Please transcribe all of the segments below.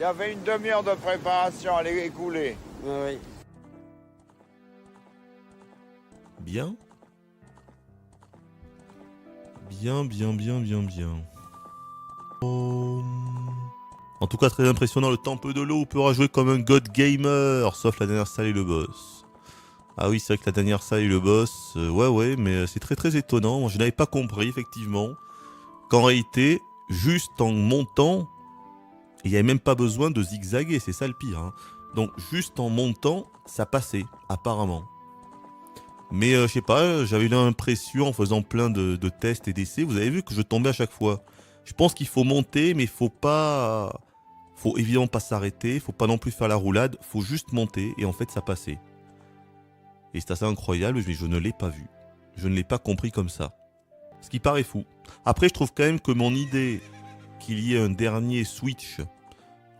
Il a fait une demi-heure de préparation, elle est écoulée. Oui. Bien. Bien, bien, bien, bien, bien. En tout cas, très impressionnant, le temple de l'eau pourra jouer comme un god gamer, sauf la dernière salle et le boss. Ah oui, c'est vrai que la dernière salle et le boss, ouais, mais c'est très très étonnant. Moi, je n'avais pas compris, effectivement, qu'en réalité, juste en montant, il n'y avait même pas besoin de zigzaguer, c'est ça le pire. Hein. Donc, juste en montant, ça passait, apparemment. Mais je sais pas, j'avais eu l'impression en faisant plein de tests et d'essais, vous avez vu que je tombais à chaque fois. Je pense qu'il faut monter, mais faut évidemment pas s'arrêter, faut pas non plus faire la roulade, faut juste monter et en fait ça passait. Et c'est assez incroyable, mais je ne l'ai pas vu. Je ne l'ai pas compris comme ça. Ce qui paraît fou. Après, je trouve quand même que mon idée qu'il y ait un dernier switch,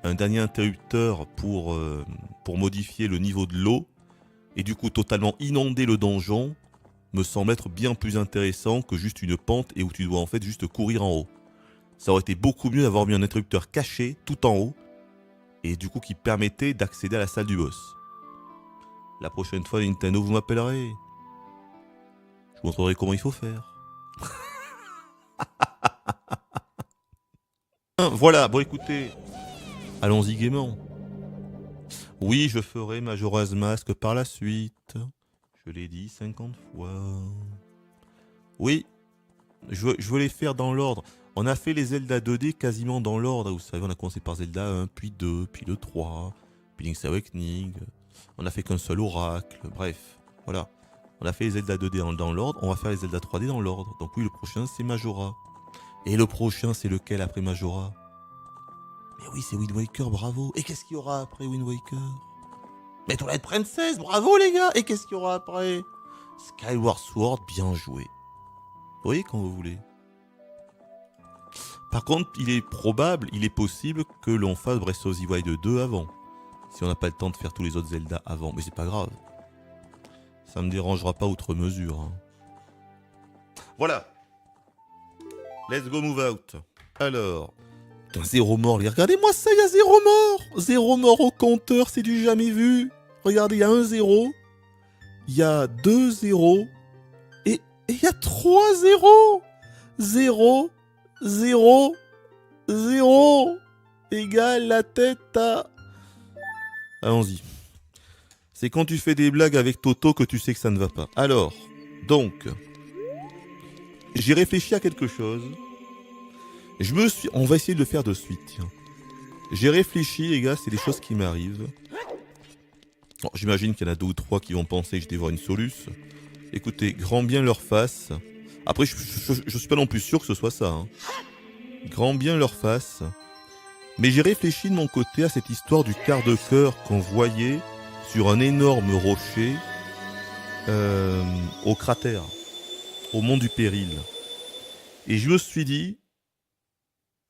un dernier interrupteur pour modifier le niveau de l'eau, et du coup totalement inonder le donjon, me semble être bien plus intéressant que juste une pente et où tu dois en fait juste courir en haut. Ça aurait été beaucoup mieux d'avoir mis un interrupteur caché tout en haut, et du coup qui permettait d'accéder à la salle du boss. La prochaine fois, Nintendo, vous m'appellerez. Je vous montrerai comment il faut faire. Voilà, bon écoutez, allons-y gaiement. Oui, je ferai Majora's Mask par la suite. Je l'ai dit 50 fois. Oui, je veux les faire dans l'ordre. On a fait les Zelda 2D quasiment dans l'ordre. Vous savez, on a commencé par Zelda 1, puis 2, puis le 3, puis Link's Awakening. On a fait qu'un seul oracle. Bref, voilà. On a fait les Zelda 2D dans l'ordre. On va faire les Zelda 3D dans l'ordre. Donc oui, le prochain, c'est Majora. Et le prochain, c'est lequel après Majora? Mais oui, c'est Wind Waker, bravo. Et qu'est-ce qu'il y aura après Wind Waker? Mais Twilight Princess, bravo les gars. Et qu'est-ce qu'il y aura après? Skyward Sword, bien joué. Vous voyez quand vous voulez. Par contre, il est probable, il est possible que l'on fasse Breath of the Wild 2 avant. Si on n'a pas le temps de faire tous les autres Zelda avant. Mais c'est pas grave. Ça me dérangera pas outre mesure. Hein. Voilà. Let's go move out. Alors. Putain, 0 mort, les gars. Regardez-moi ça, il y a 0 mort. 0 mort au compteur, c'est du jamais vu. Regardez, il y a 1 0. Il y a 2 0. Et il y a 3 0. 0, 0, 0. Égale la tête à... Allons-y. C'est quand tu fais des blagues avec Toto que tu sais que ça ne va pas. Alors, donc, j'ai réfléchi à quelque chose. On va essayer de le faire de suite, tiens. J'ai réfléchi, les gars, c'est des choses qui m'arrivent. Bon, j'imagine qu'il y en a 2 ou 3 qui vont penser que je dévore une soluce. Écoutez, grand bien leur face. Après, je suis pas non plus sûr que ce soit ça. Hein. Grand bien leur face. Mais j'ai réfléchi de mon côté à cette histoire du quart de cœur qu'on voyait sur un énorme rocher au cratère, au mont du Péril. Et je me suis dit,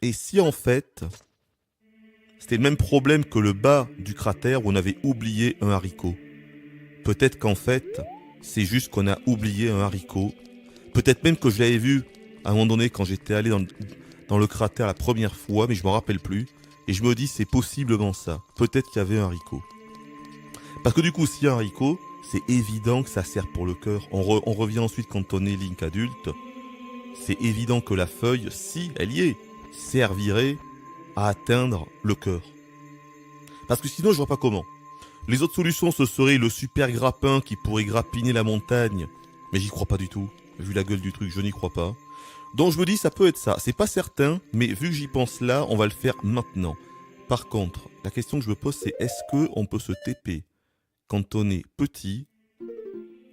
et si en fait, c'était le même problème que le bas du cratère où on avait oublié un haricot. Peut-être qu'en fait, c'est juste qu'on a oublié un haricot. Peut-être même que je l'avais vu à un moment donné quand j'étais allé dans le cratère la première fois, mais je m'en rappelle plus. Et je me dis, c'est possiblement ça. Peut-être qu'il y avait un haricot. Parce que du coup, s'il y a un haricot, c'est évident que ça sert pour le cœur. On revient ensuite quand on est Link adulte. C'est évident que la feuille, si elle y est, servirait à atteindre le cœur. Parce que sinon, je vois pas comment. Les autres solutions, ce serait le super grappin qui pourrait grappiner la montagne. Mais j'y crois pas du tout. Vu la gueule du truc, je n'y crois pas. Donc je me dis, ça peut être ça. C'est pas certain, mais vu que j'y pense là, on va le faire maintenant. Par contre, la question que je me pose, c'est est-ce qu'on peut se TP quand on est petit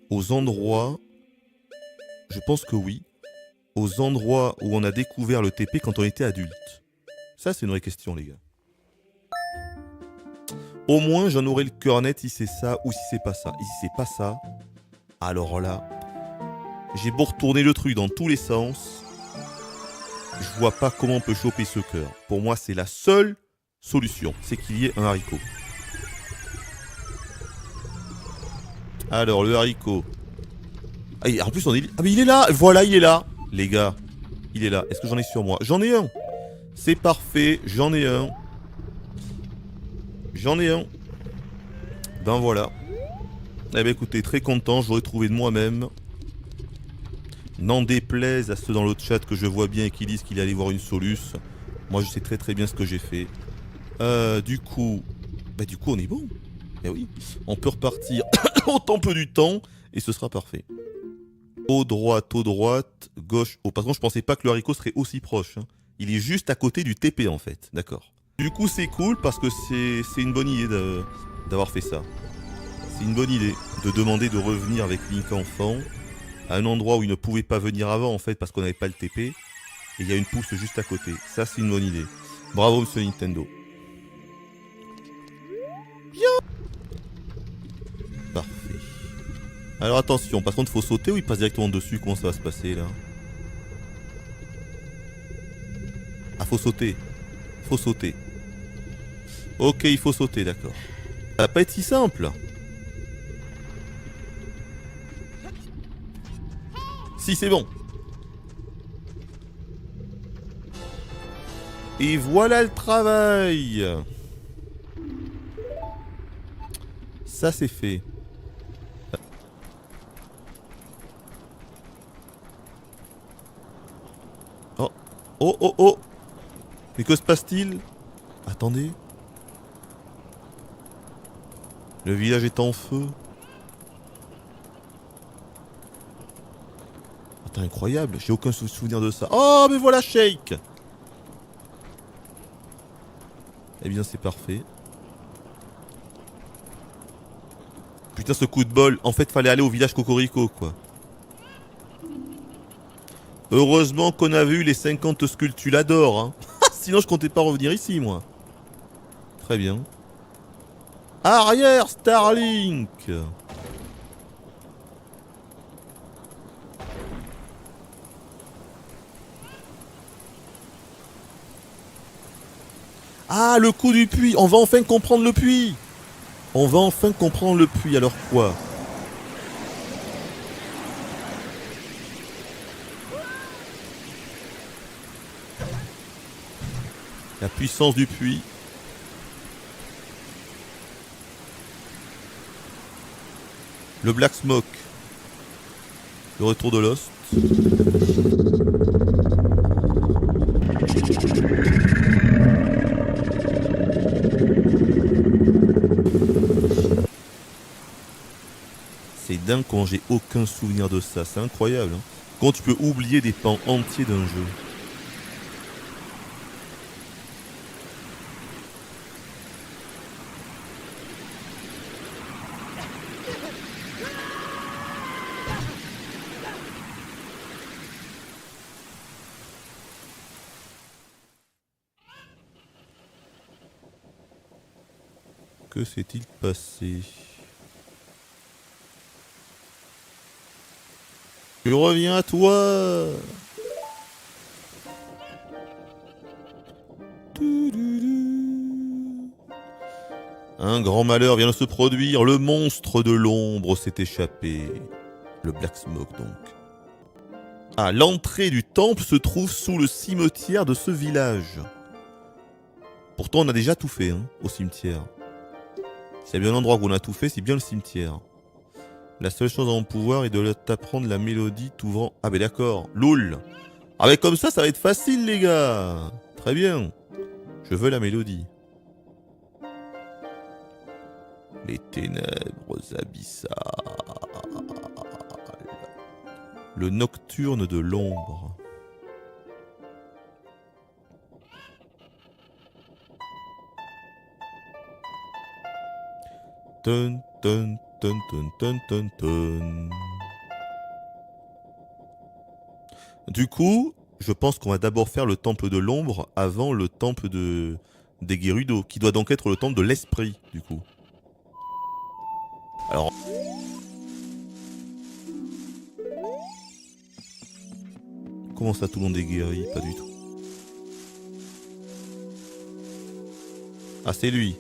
aux endroits... Je pense que oui. Aux endroits où on a découvert le TP quand on était adulte. Ça, c'est une vraie question, les gars. Au moins, j'en aurai le cœur net si c'est ça ou si c'est pas ça. Et si c'est pas ça, alors là, j'ai beau retourner le truc dans tous les sens, je vois pas comment on peut choper ce cœur. Pour moi, c'est la seule solution, c'est qu'il y ait un haricot. Alors, le haricot. Ah, en plus, ah, mais il est là. Voilà, il est là. Les gars, il est là. Est-ce que j'en ai sur moi? J'en ai un. C'est parfait, j'en ai un. J'en ai un. Ben voilà. Eh ben écoutez, très content, j'aurais trouvé de moi-même. N'en déplaise à ceux dans le chat que je vois bien et qui disent qu'il allait voir une soluce. Moi je sais très très bien ce que j'ai fait. Du coup on est bon. Eh oui, on peut repartir au temple du temps et ce sera parfait. Au droite, gauche, haut. Par contre je pensais pas que le haricot serait aussi proche. Hein. Il est juste à côté du TP en fait, d'accord. Du coup c'est cool parce que c'est une bonne idée d'avoir fait ça. C'est une bonne idée de demander de revenir avec Link enfant à un endroit où il ne pouvait pas venir avant en fait parce qu'on n'avait pas le TP et il y a une pousse juste à côté. Ça c'est une bonne idée. Bravo monsieur Nintendo. Parfait. Alors attention, par contre faut sauter ou il passe directement dessus? Comment ça va se passer là? Ah faut sauter. Faut sauter. Ok il faut sauter, d'accord. Ça va pas être si simple. Si c'est bon. Et voilà le travail. Ça c'est fait. Oh. Oh oh oh. Mais que se passe-t-il? Attendez. Le village est en feu. Attends, incroyable. J'ai aucun souvenir de ça. Oh mais voilà Shake. Eh bien c'est parfait. Putain ce coup de bol. En fait fallait aller au village Cocorico quoi. Heureusement qu'on a vu les 50 sculptuladors. Hein. Sinon je comptais pas revenir ici moi. Très bien. Arrière Starlink. Ah le coup du puits. On va enfin comprendre le puits. On va enfin comprendre le puits. Alors quoi? La puissance du puits. Le Black Smoke. Le retour de Lost. C'est dingue quand j'ai aucun souvenir de ça. C'est incroyable. Hein. Quand tu peux oublier des pans entiers d'un jeu. Que s'est-il passé? Je reviens à toi. Un grand malheur vient de se produire. Le monstre de l'ombre s'est échappé. Le Black Smoke donc. Ah, l'entrée du temple se trouve sous le cimetière de ce village. Pourtant on a déjà tout fait hein, au cimetière. S'il y a bien un endroit où on a tout fait, c'est bien le cimetière. La seule chose à mon pouvoir est de t'apprendre la mélodie t'ouvrant... Ah ben d'accord, LOL. Ah ben comme ça va être facile les gars. Très bien. Je veux la mélodie. Les ténèbres abyssales. Le nocturne de l'ombre. Tun tun tun tun tun tun tun. Du coup, je pense qu'on va d'abord faire le temple de l'ombre avant le temple des Gerudo, qui doit donc être le temple de l'esprit, du coup. Alors... Comment ça, tout le monde est guéri? Pas du tout. Ah, c'est lui.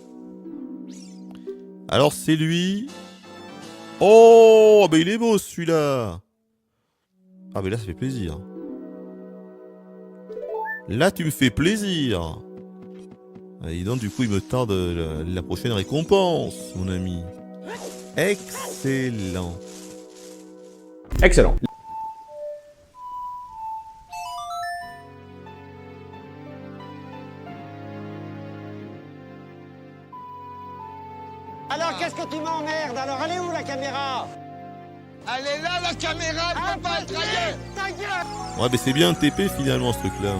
Alors, c'est lui. Oh, bah il est beau, celui-là. Ah, mais là, ça fait plaisir. Là, tu me fais plaisir. Et donc, du coup, il me tarde la prochaine récompense, mon ami. Excellent. Excellent. Alors qu'est-ce que tu m'emmerdes? Alors elle est où la caméra? Elle est là, la caméra, elle peut pas être ailleurs. Ta gueule! Ouais, mais c'est bien un TP finalement, ce truc-là.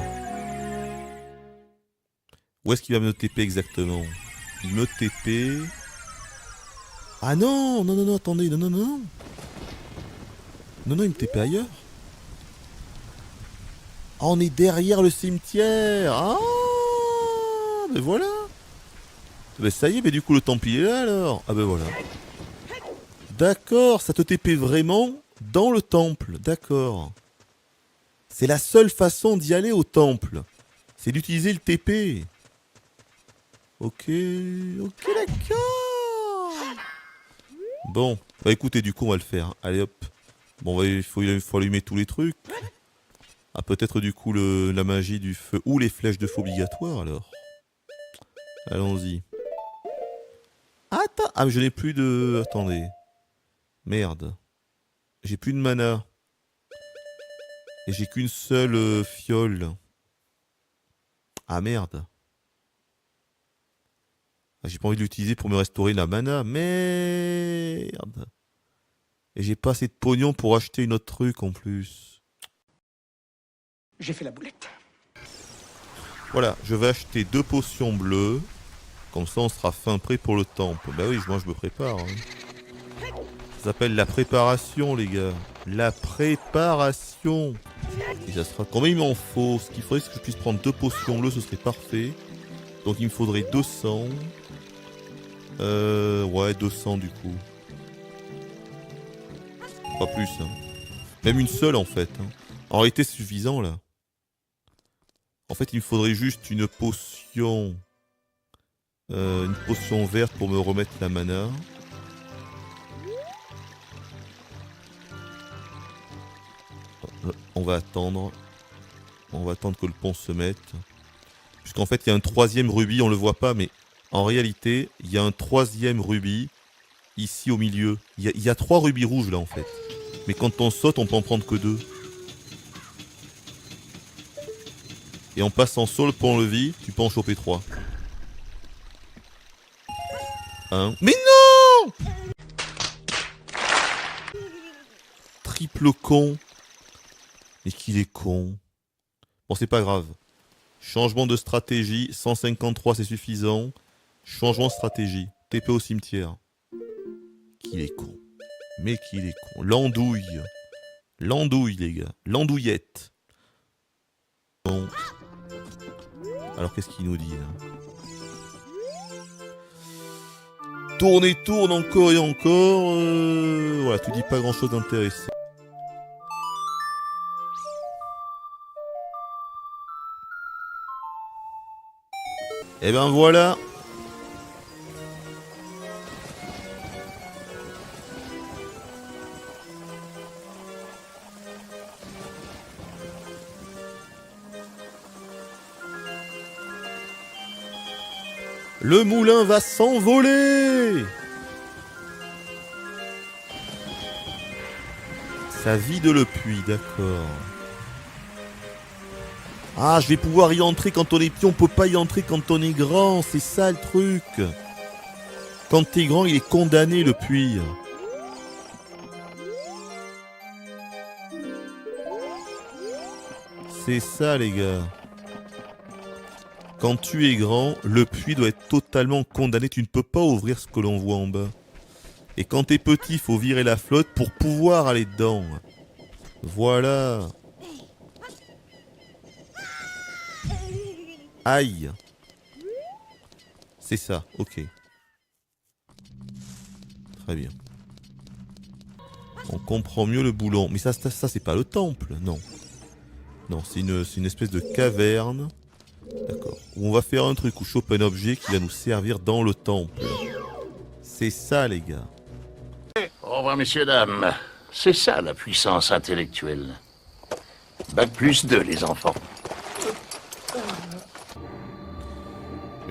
Où est-ce qu'il va me TP exactement? Il me TP... Ah non, non, non, non, attendez, non, non, non. Non, non, il me TP ailleurs. Ah, on est derrière le cimetière. Ah, ben voilà. Ben ça y est, mais du coup le temple il est là alors. Ah ben voilà. D'accord, ça te TP vraiment dans le temple, d'accord. C'est la seule façon d'y aller au temple. C'est d'utiliser le TP. Ok, ok, d'accord. Bon, bah écoutez, du coup on va le faire. Allez hop. Bon, il faut allumer tous les trucs. Ah, peut-être du coup la magie du feu ou les flèches de feu obligatoires alors. Allons-y. Attends, ah mais je n'ai plus de... Attendez. Merde. J'ai plus de mana. Et j'ai qu'une seule fiole. Ah merde. Ah, j'ai pas envie de l'utiliser pour me restaurer la mana. Merde. Et j'ai pas assez de pognon pour acheter une autre truc en plus. J'ai fait la boulette. Voilà, je vais acheter 2 potions bleues. Comme ça on sera fin prêt pour le temple. Bah oui, moi je me prépare. Hein. Ça s'appelle la préparation les gars. La préparation. Et ça sera... Combien il m'en faut? Ce qu'il faudrait c'est que je puisse prendre 2 potions bleues, ce serait parfait. Donc il me faudrait 200. Ouais, 200 du coup. Pas plus. Hein. Même une seule en fait. Hein. En réalité c'est suffisant là. En fait il me faudrait juste une potion verte pour me remettre la mana. On va attendre. On va attendre que le pont se mette. Puisqu'en fait il y a un 3e rubis, on le voit pas mais en réalité il y a un 3e rubis ici au milieu. Il y a 3 rubis rouges là en fait. Mais quand on saute on peut en prendre que 2. Et en passant sur le pont-levis, tu peux en choper 3. 1. Mais non! Triple con. Mais qu'il est con. Bon, c'est pas grave. Changement de stratégie. 153, c'est suffisant. Changement de stratégie. TP au cimetière. Qu'il est con. Mais qu'il est con. L'andouille. L'andouille, les gars. L'andouillette. Bon. Alors, qu'est-ce qu'il nous dit, là? Tourne et tourne encore et encore. Voilà, tu dis pas grand-chose d'intéressant. Et ben voilà. Le moulin va s'envoler. Ça vide le puits, d'accord. Ah, je vais pouvoir y entrer quand on est petit, on peut pas y entrer quand on est grand, c'est ça le truc. Quand t'es grand, il est condamné le puits. C'est ça les gars. Quand tu es grand, le puits doit être totalement condamné. Tu ne peux pas ouvrir ce que l'on voit en bas. Et quand t'es petit, il faut virer la flotte pour pouvoir aller dedans. Voilà. Aïe. C'est ça, ok. Très bien. On comprend mieux le boulon. Mais ça c'est pas le temple, non. Non, c'est une espèce de caverne. D'accord. Où on va faire un truc ou choper un objet qui va nous servir dans le temple. C'est ça, les gars. Au revoir, messieurs, dames. C'est ça, la puissance intellectuelle. Bac+2, les enfants.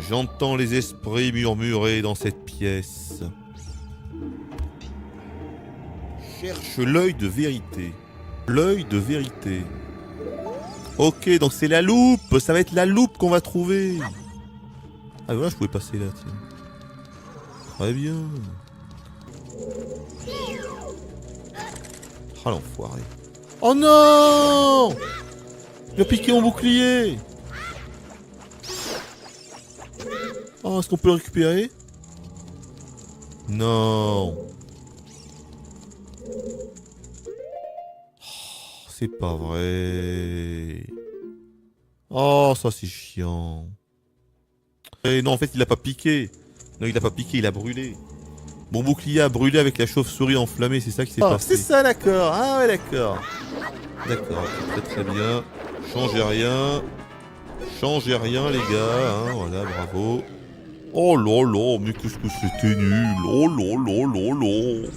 J'entends les esprits murmurer dans cette pièce. Cherche l'œil de vérité. L'œil de vérité. Ok, donc c'est la loupe. Ça va être la loupe qu'on va trouver. Ah voilà, je pouvais passer là, tiens. Très bien. Ah l'enfoiré. Oh non! Il a piqué mon bouclier. Oh, est-ce qu'on peut le récupérer? Non. Oh, c'est pas vrai. Oh, ça c'est chiant. Et non, en fait, il a pas piqué. Non, il a pas piqué, il a brûlé. Mon bouclier a brûlé avec la chauve-souris enflammée, c'est ça qui s'est passé. C'est ça, d'accord. Ah ouais, d'accord. D'accord, très très bien. Changez rien. Changez rien, les gars. Hein, voilà, bravo. Oh là là, mais qu'est-ce que c'était nul. Oh là là là là.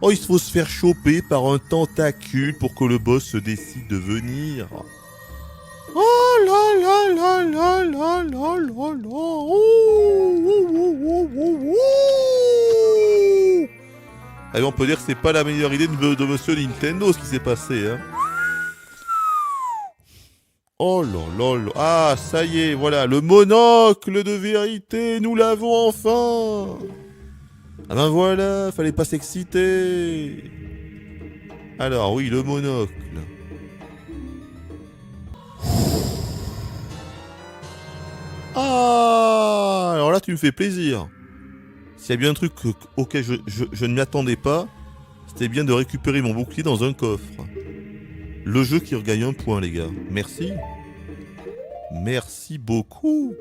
Oh, il faut se faire choper par un tentacule pour que le boss se décide de venir. Oh là là là là là là là là. Oh, oh, oh, oh, oh. Allez, on peut dire que c'est pas la meilleure idée de monsieur Nintendo ce qui s'est passé, hein. Oh là là là. Ah, ça y est, voilà, le monocle de vérité, nous l'avons enfin. Ah ben voilà, fallait pas s'exciter. Alors oui, le monocle. Ah, alors là tu me fais plaisir. S'il y a bien un truc auquel je ne m'y attendais pas, c'était bien de récupérer mon bouclier dans un coffre. Le jeu qui regagne un point, les gars. Merci. Merci beaucoup.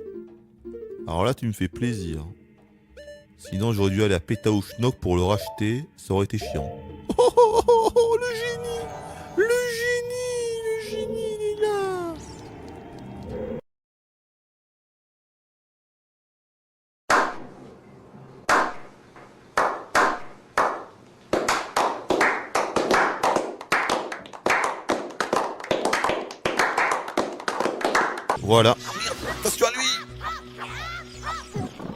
Alors là, tu me fais plaisir. Sinon, j'aurais dû aller à Pétaouchnok pour le racheter. Ça aurait été chiant. Oh, oh, oh, oh, le génie. Le génie, il est là. Voilà. Attention à lui.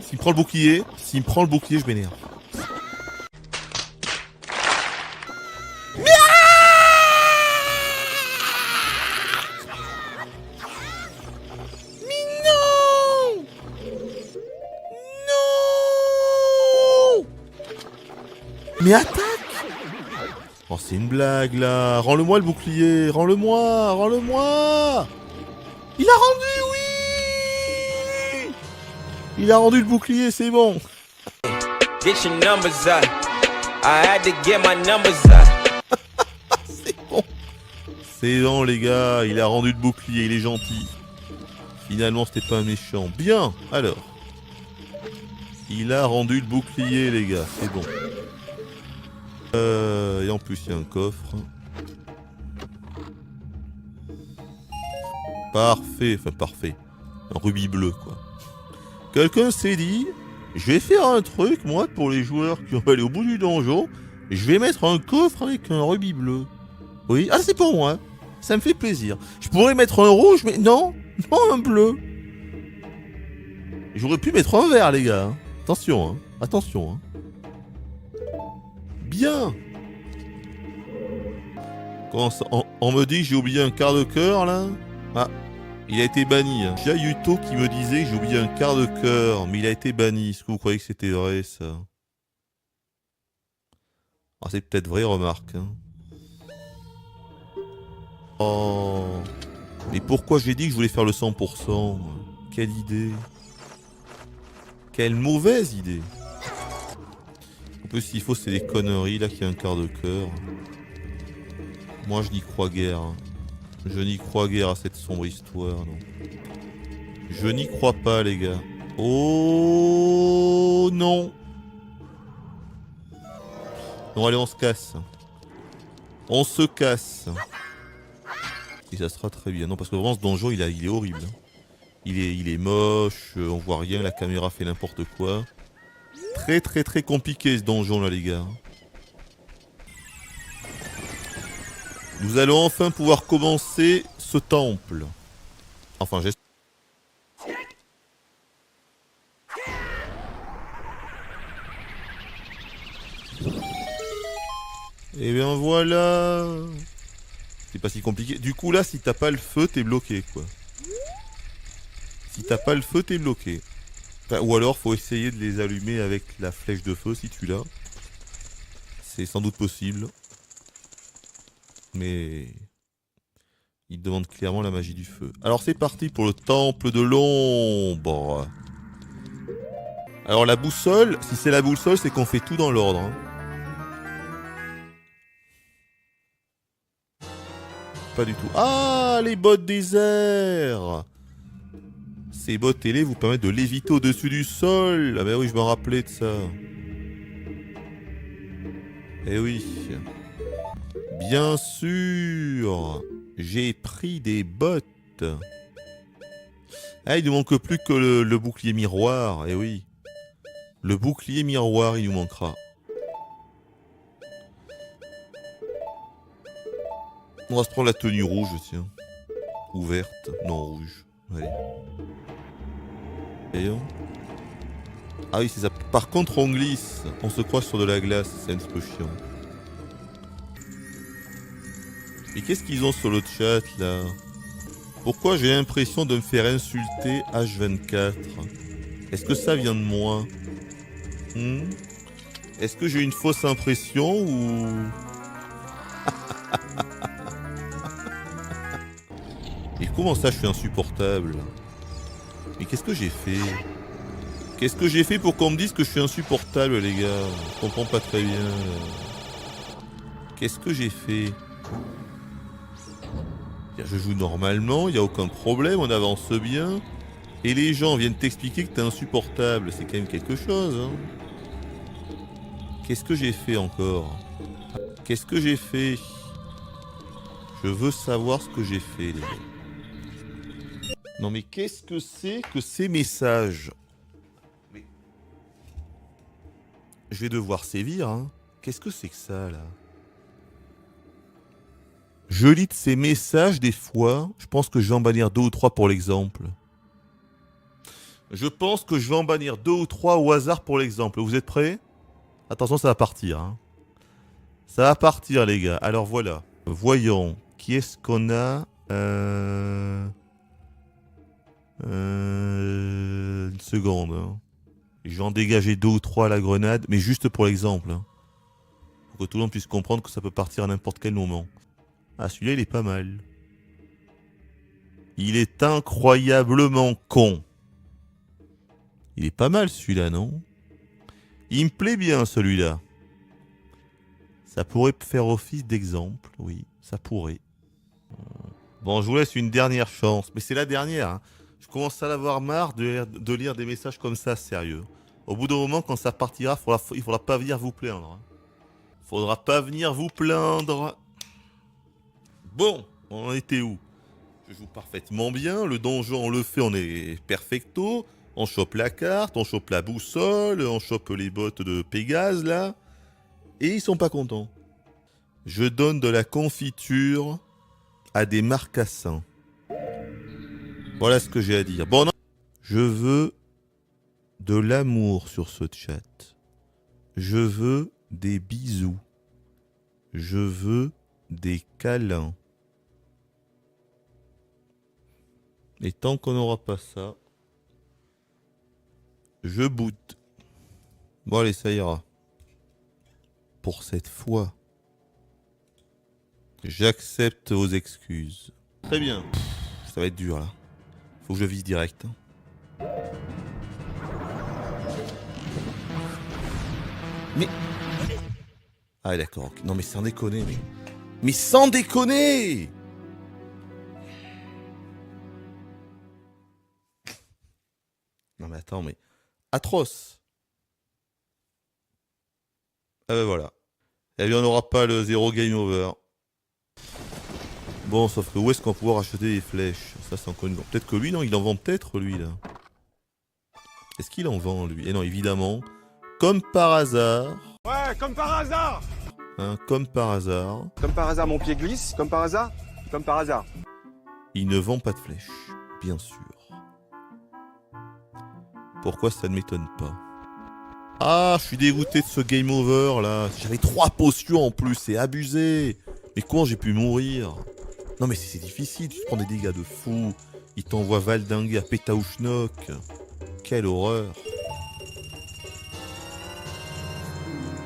S'il me prend le bouclier, je m'énerve. Mais non. Non. Mais attaque. Oh, c'est une blague là. Rends-le-moi le bouclier. Rends-le-moi. Rends-le-moi. Il a rendu, oui. Il a rendu le bouclier, c'est bon. C'est bon. C'est bon, les gars. Il a rendu le bouclier, il est gentil. Finalement, c'était pas un méchant. Bien, alors. Il a rendu le bouclier, les gars, c'est bon. Et en plus, il y a un coffre. Parfait, enfin parfait. Un rubis bleu, quoi. Quelqu'un s'est dit, je vais faire un truc, moi, pour les joueurs qui vont aller au bout du donjon. Je vais mettre un coffre avec un rubis bleu. Oui, ah c'est pour moi. Ça me fait plaisir. Je pourrais mettre un rouge, mais non, non, un bleu. J'aurais pu mettre un vert, les gars. Attention, hein. Attention, hein. Bien. Comment ça, on me dit que j'ai oublié un quart de cœur, là. Ah, il a été banni. Hein. J'ai Yuto qui me disait que j'ai oublié un quart de cœur, mais il a été banni. Est-ce que vous croyez que c'était vrai, ça? Ah, c'est peut-être vrai, remarque. Hein. Oh. Mais pourquoi j'ai dit que je voulais faire le 100%? Quelle idée. Quelle mauvaise idée. En plus, s'il faut, c'est des conneries, là, qu'il y a un quart de cœur. Moi, je n'y crois guère. Hein. Je n'y crois guère à cette sombre histoire, non. Je n'y crois pas, les gars. Oh non. Non, allez, on se casse. On se casse. Et ça sera très bien. Non, parce que vraiment, ce donjon, il est horrible. Il est moche, on voit rien, la caméra fait n'importe quoi. Très très très compliqué, ce donjon, là, les gars. Nous allons enfin pouvoir commencer ce temple. Enfin, j'espère. Et bien voilà. C'est pas si compliqué. Du coup là, si t'as pas le feu, t'es bloqué quoi. Si t'as pas le feu, t'es bloqué. Enfin, ou alors faut essayer de les allumer avec la flèche de feu si tu l'as. C'est sans doute possible. Mais il demande clairement la magie du feu. Alors c'est parti pour le temple de l'ombre. Alors la boussole, si c'est la boussole, c'est qu'on fait tout dans l'ordre. Hein. Pas du tout. Ah, les bottes désert. Ces bottes télé vous permettent de léviter au-dessus du sol. Ah ben oui, je me rappelais de ça. Eh oui. Bien sûr. J'ai pris des bottes. Ah, il ne manque plus que le bouclier miroir. Eh oui. Le bouclier miroir, il nous manquera. On va se prendre la tenue rouge, tiens. Ou verte. Non, rouge. Allez. Voyons. Ah oui, c'est ça. Par contre, on glisse. On se croise sur de la glace. C'est un petit peu chiant. Et qu'est-ce qu'ils ont sur le chat, là? Pourquoi j'ai l'impression de me faire insulter H24? Est-ce que ça vient de moi? Est-ce que j'ai une fausse impression ou... Et comment ça, je suis insupportable? Mais qu'est-ce que j'ai fait? Qu'est-ce que j'ai fait pour qu'on me dise que je suis insupportable, les gars? Je comprends pas très bien. Qu'est-ce que j'ai fait? Je joue normalement, il n'y a aucun problème, on avance bien. Et les gens viennent t'expliquer que t'es insupportable. C'est quand même quelque chose, hein. Qu'est-ce que j'ai fait encore? Qu'est-ce que j'ai fait? Je veux savoir ce que j'ai fait, les gars. Non mais qu'est-ce que c'est que ces messages? Mais... Je vais devoir sévir, hein. Qu'est-ce que c'est que ça, là? Je lis de ces messages des fois. Je pense que je vais en bannir 2 ou 3 pour l'exemple. Je pense que je vais en bannir 2 ou 3 au hasard pour l'exemple. Vous êtes prêts? Attention, ça va partir. Hein. Ça va partir, les gars. Alors voilà. Voyons. Qui est-ce qu'on a une seconde. Hein. Je vais en dégager 2 ou 3 à la grenade, mais juste pour l'exemple. Hein. Pour que tout le monde puisse comprendre que ça peut partir à n'importe quel moment. Ah, celui-là, il est pas mal. Il est incroyablement con. Il est pas mal, celui-là, non? Il me plaît bien, celui-là. Ça pourrait faire office d'exemple, oui, ça pourrait. Bon, je vous laisse une dernière chance, mais c'est la dernière. Hein. Je commence à l'avoir marre de lire des messages comme ça, sérieux. Au bout d'un moment, quand ça partira, il faudra pas venir vous plaindre. Hein. Faudra pas venir vous plaindre. Bon, on en était où? Je joue parfaitement bien, le donjon on le fait, on est perfecto, on chope la carte, on chope la boussole, on chope les bottes de Pégase là, et ils sont pas contents. Je donne de la confiture à des marcassins. Voilà ce que j'ai à dire. Bon, non. Je veux de l'amour sur ce chat. Je veux des bisous. Je veux des câlins. Et tant qu'on n'aura pas ça, je boot. Bon allez, ça ira. Pour cette fois, j'accepte vos excuses. Très bien. Ça va être dur là. Faut que je vise direct. Hein. Mais... Ah d'accord. Okay. Non mais sans déconner, mais sans déconner! Non mais attends, mais... Atroce. Ah ben voilà. Eh bien on n'aura pas le 0 game over. Bon, sauf que où est-ce qu'on va pouvoir acheter des flèches? Ça c'est encore une... Peut-être que lui, non, il en vend peut-être lui là. Est-ce qu'il en vend lui? Eh non, évidemment. Comme par hasard. Ouais, comme par hasard. Hein, comme par hasard. Comme par hasard, mon pied glisse. Comme par hasard. Comme par hasard. Il ne vend pas de flèches, bien sûr. Pourquoi ça ne m'étonne pas? Ah, je suis dégoûté de ce game over là. J'avais 3 potions en plus, c'est abusé. Mais comment j'ai pu mourir? Non mais c'est difficile, tu te prends des dégâts de fou. Il t'envoie valdinguer à Pétaouchnok. Quelle horreur.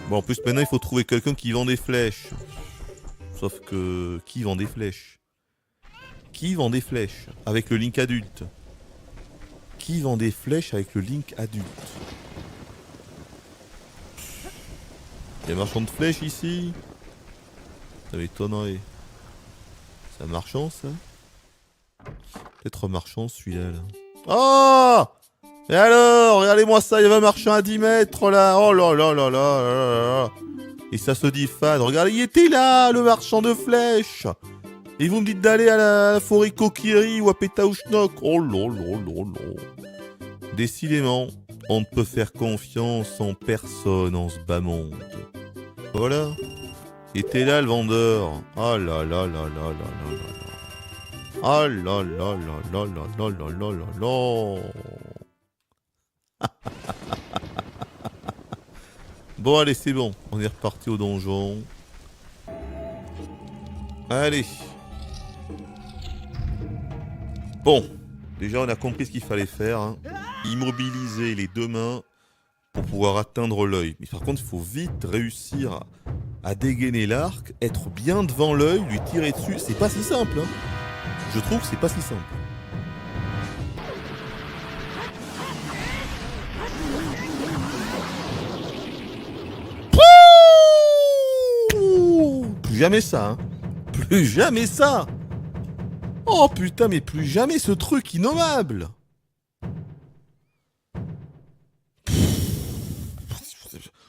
Bon, en plus maintenant il faut trouver quelqu'un qui vend des flèches. Sauf que... Qui vend des flèches? Qui vend des flèches avec le Link adulte? Qui vend des flèches avec le Link adulte? Il y a un marchand de flèches ici? Ça m'étonnerait. C'est un marchand ça? Peut-être un marchand celui-là. Là. Oh! Et alors? Regardez-moi ça, il y avait un marchand à 10 mètres là! Oh là là là là là là! Et ça se dit fan. Regardez, il était là, le marchand de flèches! Et vous me dites d'aller à la forêt Kokiri ou à Pétaouchnok? Oh là là là là! Décidément, on ne peut faire confiance en personne en ce bas monde. Voilà. Et t'es là le vendeur. Ah là là là là là là là là. Ah là là là là là là là là là là. Bon allez c'est bon. On est reparti au donjon. Allez. Bon. Déjà on a compris ce qu'il fallait faire. Hein. Immobiliser les deux mains pour pouvoir atteindre l'œil. Mais par contre il faut vite réussir à dégainer l'arc, être bien devant l'œil, lui tirer dessus. C'est pas si simple. Hein. Je trouve que c'est pas si simple. Plus jamais ça. Hein. Plus jamais ça. Oh putain, mais plus jamais ce truc innommable.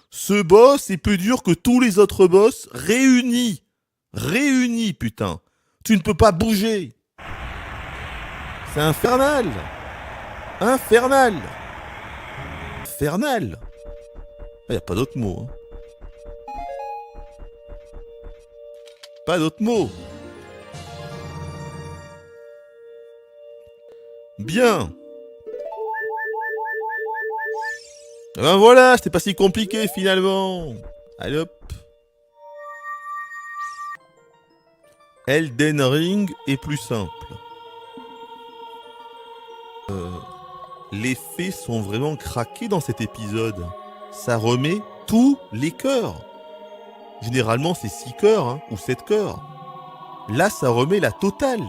Ce boss est plus dur que tous les autres boss réunis. Réunis, putain. Tu ne peux pas bouger. C'est infernal. Infernal. Infernal. Il n'y a pas d'autre mot. Hein. Pas d'autre mot. Bien. Ben voilà, c'était pas si compliqué finalement. Allez hop. Elden Ring est plus simple. Les fées sont vraiment craquées dans cet épisode. Ça remet tous les cœurs. Généralement c'est 6 cœurs hein, ou 7 cœurs. Là ça remet la totale.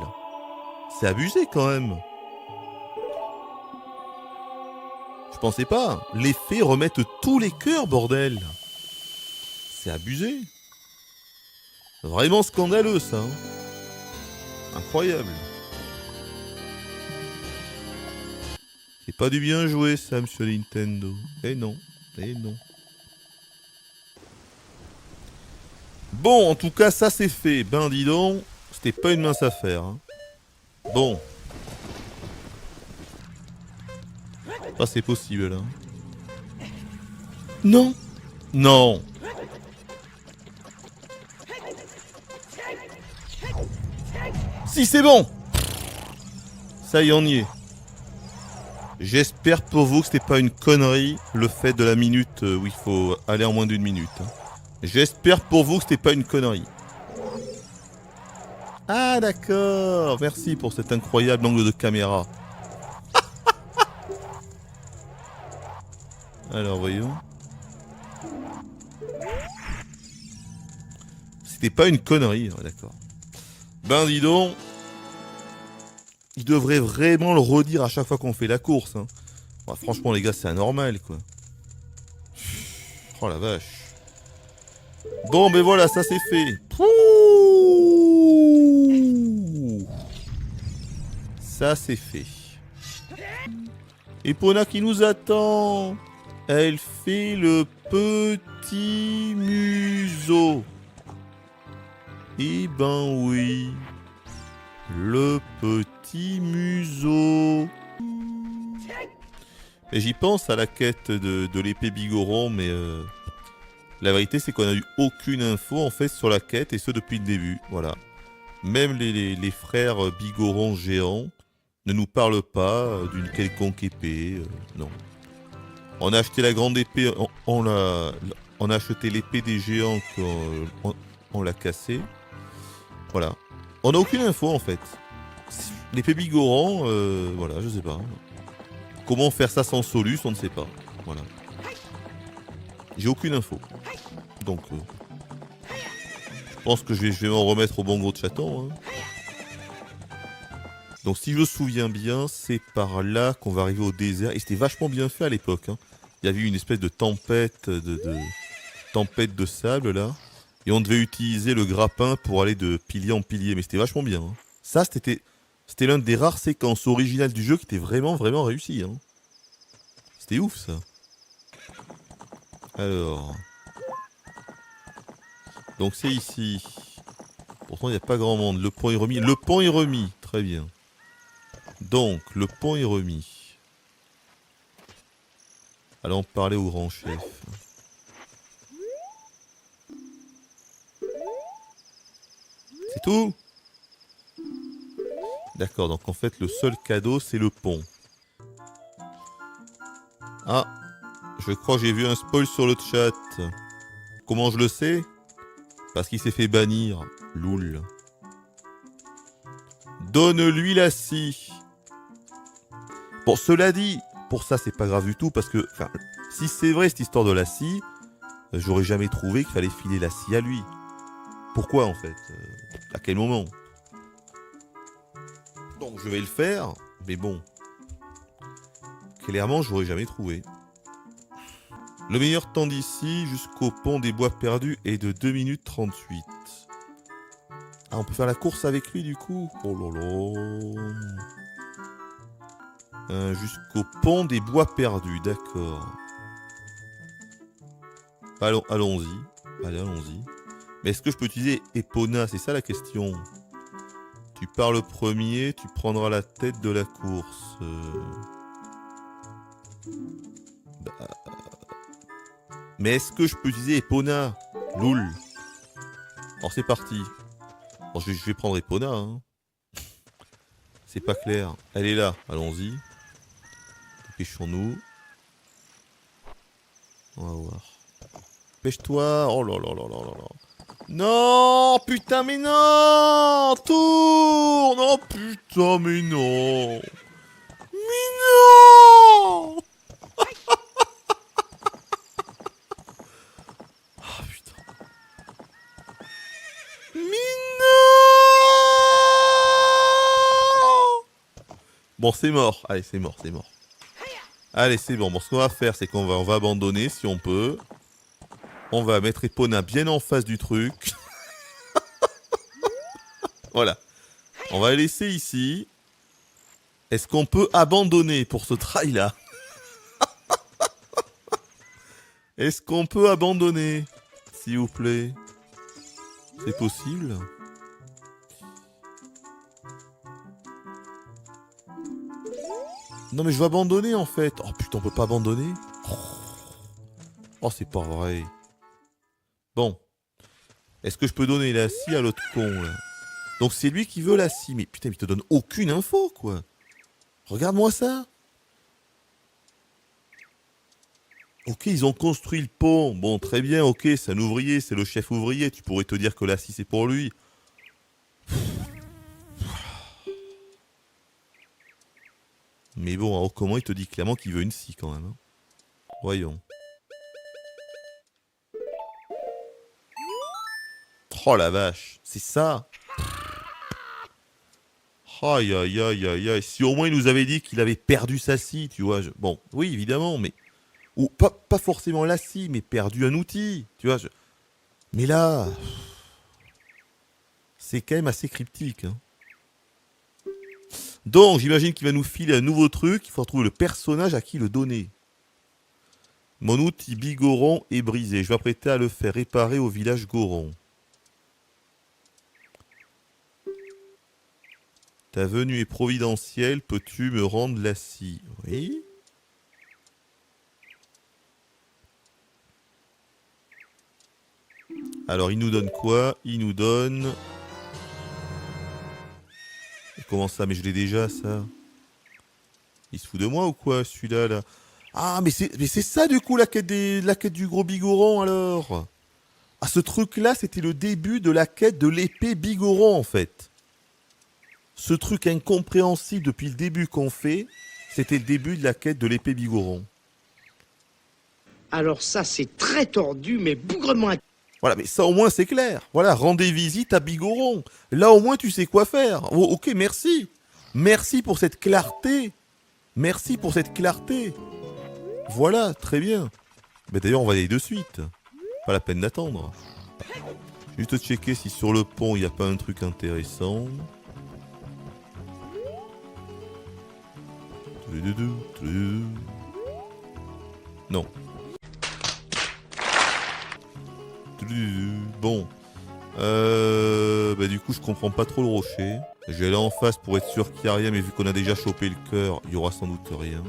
C'est abusé quand même. Je pensais pas. Les fées remettent tous les cœurs, bordel. C'est abusé. Vraiment scandaleux, ça. Hein. Incroyable. C'est pas du bien joué, ça, monsieur Nintendo. Eh non. Eh non. Bon, en tout cas, ça, c'est fait. Ben, dis donc, c'était pas une mince affaire. Hein. Bon. Ah, c'est possible là. Non. Non. Si, c'est bon. Ça y est, on y est. J'espère pour vous que c'était pas une connerie, le fait de la minute où il faut aller en moins d'1 minute. J'espère pour vous que c'était pas une connerie. Ah, d'accord. Merci pour cet incroyable angle de caméra. Alors voyons. C'était pas une connerie, d'accord. Ben dis donc. Il devrait vraiment le redire à chaque fois qu'on fait la course. Hein. Bah, franchement les gars c'est anormal quoi. Oh la vache. Bon ben voilà ça c'est fait. Pouh. Ça c'est fait. Epona qui nous attend. Elle fait le petit museau. Eh ben oui. Le petit museau. Et j'y pense à la quête de l'épée Bigoron, mais la vérité c'est qu'on n'a eu aucune info en fait sur la quête, et ce depuis le début. Voilà. Même les frères Bigoron géants ne nous parlent pas d'une quelconque épée. Non. On a acheté la grande épée, on a acheté l'épée des géants, on l'a cassée. Voilà. On n'a aucune info en fait. L'épée Bigoran, voilà, je sais pas. Comment faire ça sans Solus, on ne sait pas. Voilà. J'ai aucune info. Donc, je pense que je vais m'en remettre au bon gros de chaton. Hein. Donc, si je me souviens bien, c'est par là qu'on va arriver au désert. Et c'était vachement bien fait à l'époque. Hein. Il y avait une espèce de tempête tempête de sable là. Et on devait utiliser le grappin pour aller de pilier en pilier. Mais c'était vachement bien. Hein. Ça, c'était l'une des rares séquences originales du jeu qui était vraiment, vraiment réussie. Hein. C'était ouf ça. Alors. Donc c'est ici. Pourtant il n'y a pas grand monde. Le pont est remis. Le pont est remis. Très bien. Donc le pont est remis. Allons parler au grand chef. C'est tout? D'accord, donc en fait le seul cadeau c'est le pont. Ah, je crois que j'ai vu un spoil sur le chat. Comment je le sais? Parce qu'il s'est fait bannir. Loul. Donne-lui la scie. Bon, cela dit, pour ça c'est pas grave du tout parce que, si c'est vrai cette histoire de la scie, j'aurais jamais trouvé qu'il fallait filer la scie à lui. Pourquoi en fait? À quel moment? Donc je vais le faire, mais bon. Clairement, j'aurais jamais trouvé. Le meilleur temps d'ici jusqu'au pont des bois perdus est de 2 minutes 38. Ah, on peut faire la course avec lui du coup? Oh là là. Jusqu'au pont des bois perdus, d'accord. Allons-y. Allez, allons-y. Mais est-ce que je peux utiliser Epona? C'est ça la question. Tu pars le premier, tu prendras la tête de la course. Mais est-ce que je peux utiliser Epona? Loul. Alors c'est parti. Bon, je vais prendre Epona. Hein. C'est pas clair. Elle est là. Allons-y. Dépêchons-nous. On va voir. Pêche-toi. Oh là là là là là là. Non, putain, mais non. Tourne. Oh putain, mais non. Mais non. Ah putain. Mais non. Bon, c'est mort. Allez, c'est mort, c'est mort. Allez, c'est bon. Bon, ce qu'on va faire, c'est qu'on va abandonner si on peut. On va mettre Epona bien en face du truc. Voilà. On va la laisser ici. Est-ce qu'on peut abandonner pour ce trail-là? Est-ce qu'on peut abandonner? S'il vous plaît. C'est possible? Non mais je vais abandonner en fait. Oh putain, on peut pas abandonner? Oh, c'est pas vrai. Bon. Est-ce que je peux donner la scie à l'autre con là? Donc c'est lui qui veut la scie. Mais putain, il te donne aucune info quoi. Regarde-moi ça. Ok, ils ont construit le pont. Bon, très bien, ok, c'est un ouvrier, c'est le chef ouvrier. Tu pourrais te dire que la scie c'est pour lui. Mais bon, alors comment il te dit clairement qu'il veut une scie quand même hein. Voyons. Oh la vache, c'est ça. Aïe aïe aïe aïe aïe. Si au moins il nous avait dit qu'il avait perdu sa scie, tu vois. Bon, oui, évidemment, mais... Ou pas forcément la scie, mais perdu un outil, tu vois. Mais là... C'est quand même assez cryptique. Hein. Donc, j'imagine qu'il va nous filer un nouveau truc. Il faut trouver le personnage à qui le donner. Mon outil Bigoron est brisé. Je vais m'apprêter à le faire réparer au village Goron. Ta venue est providentielle. Peux-tu me rendre la scie? Oui. Alors, il nous donne quoi? Il nous donne... Comment ça? Mais je l'ai déjà, ça. Il se fout de moi ou quoi, celui-là, là? Ah, mais c'est ça du coup la quête du gros bigoron alors. Ah, ce truc-là, c'était le début de la quête de l'épée bigoron en fait. Ce truc incompréhensible depuis le début qu'on fait, c'était le début de la quête de l'épée bigoron. Alors ça, c'est très tordu, mais bougrement... Voilà, mais ça au moins c'est clair. Voilà, rendez visite à Bigoron. Là au moins tu sais quoi faire. Oh, ok, merci. Merci pour cette clarté. Merci pour cette clarté. Voilà, très bien. Mais d'ailleurs on va y aller de suite. Pas la peine d'attendre. Juste checker si sur le pont il n'y a pas un truc intéressant. Non. Bon. Bah du coup je comprends pas trop le rocher. Je vais aller en face pour être sûr qu'il n'y a rien, mais vu qu'on a déjà chopé le cœur, il y aura sans doute rien.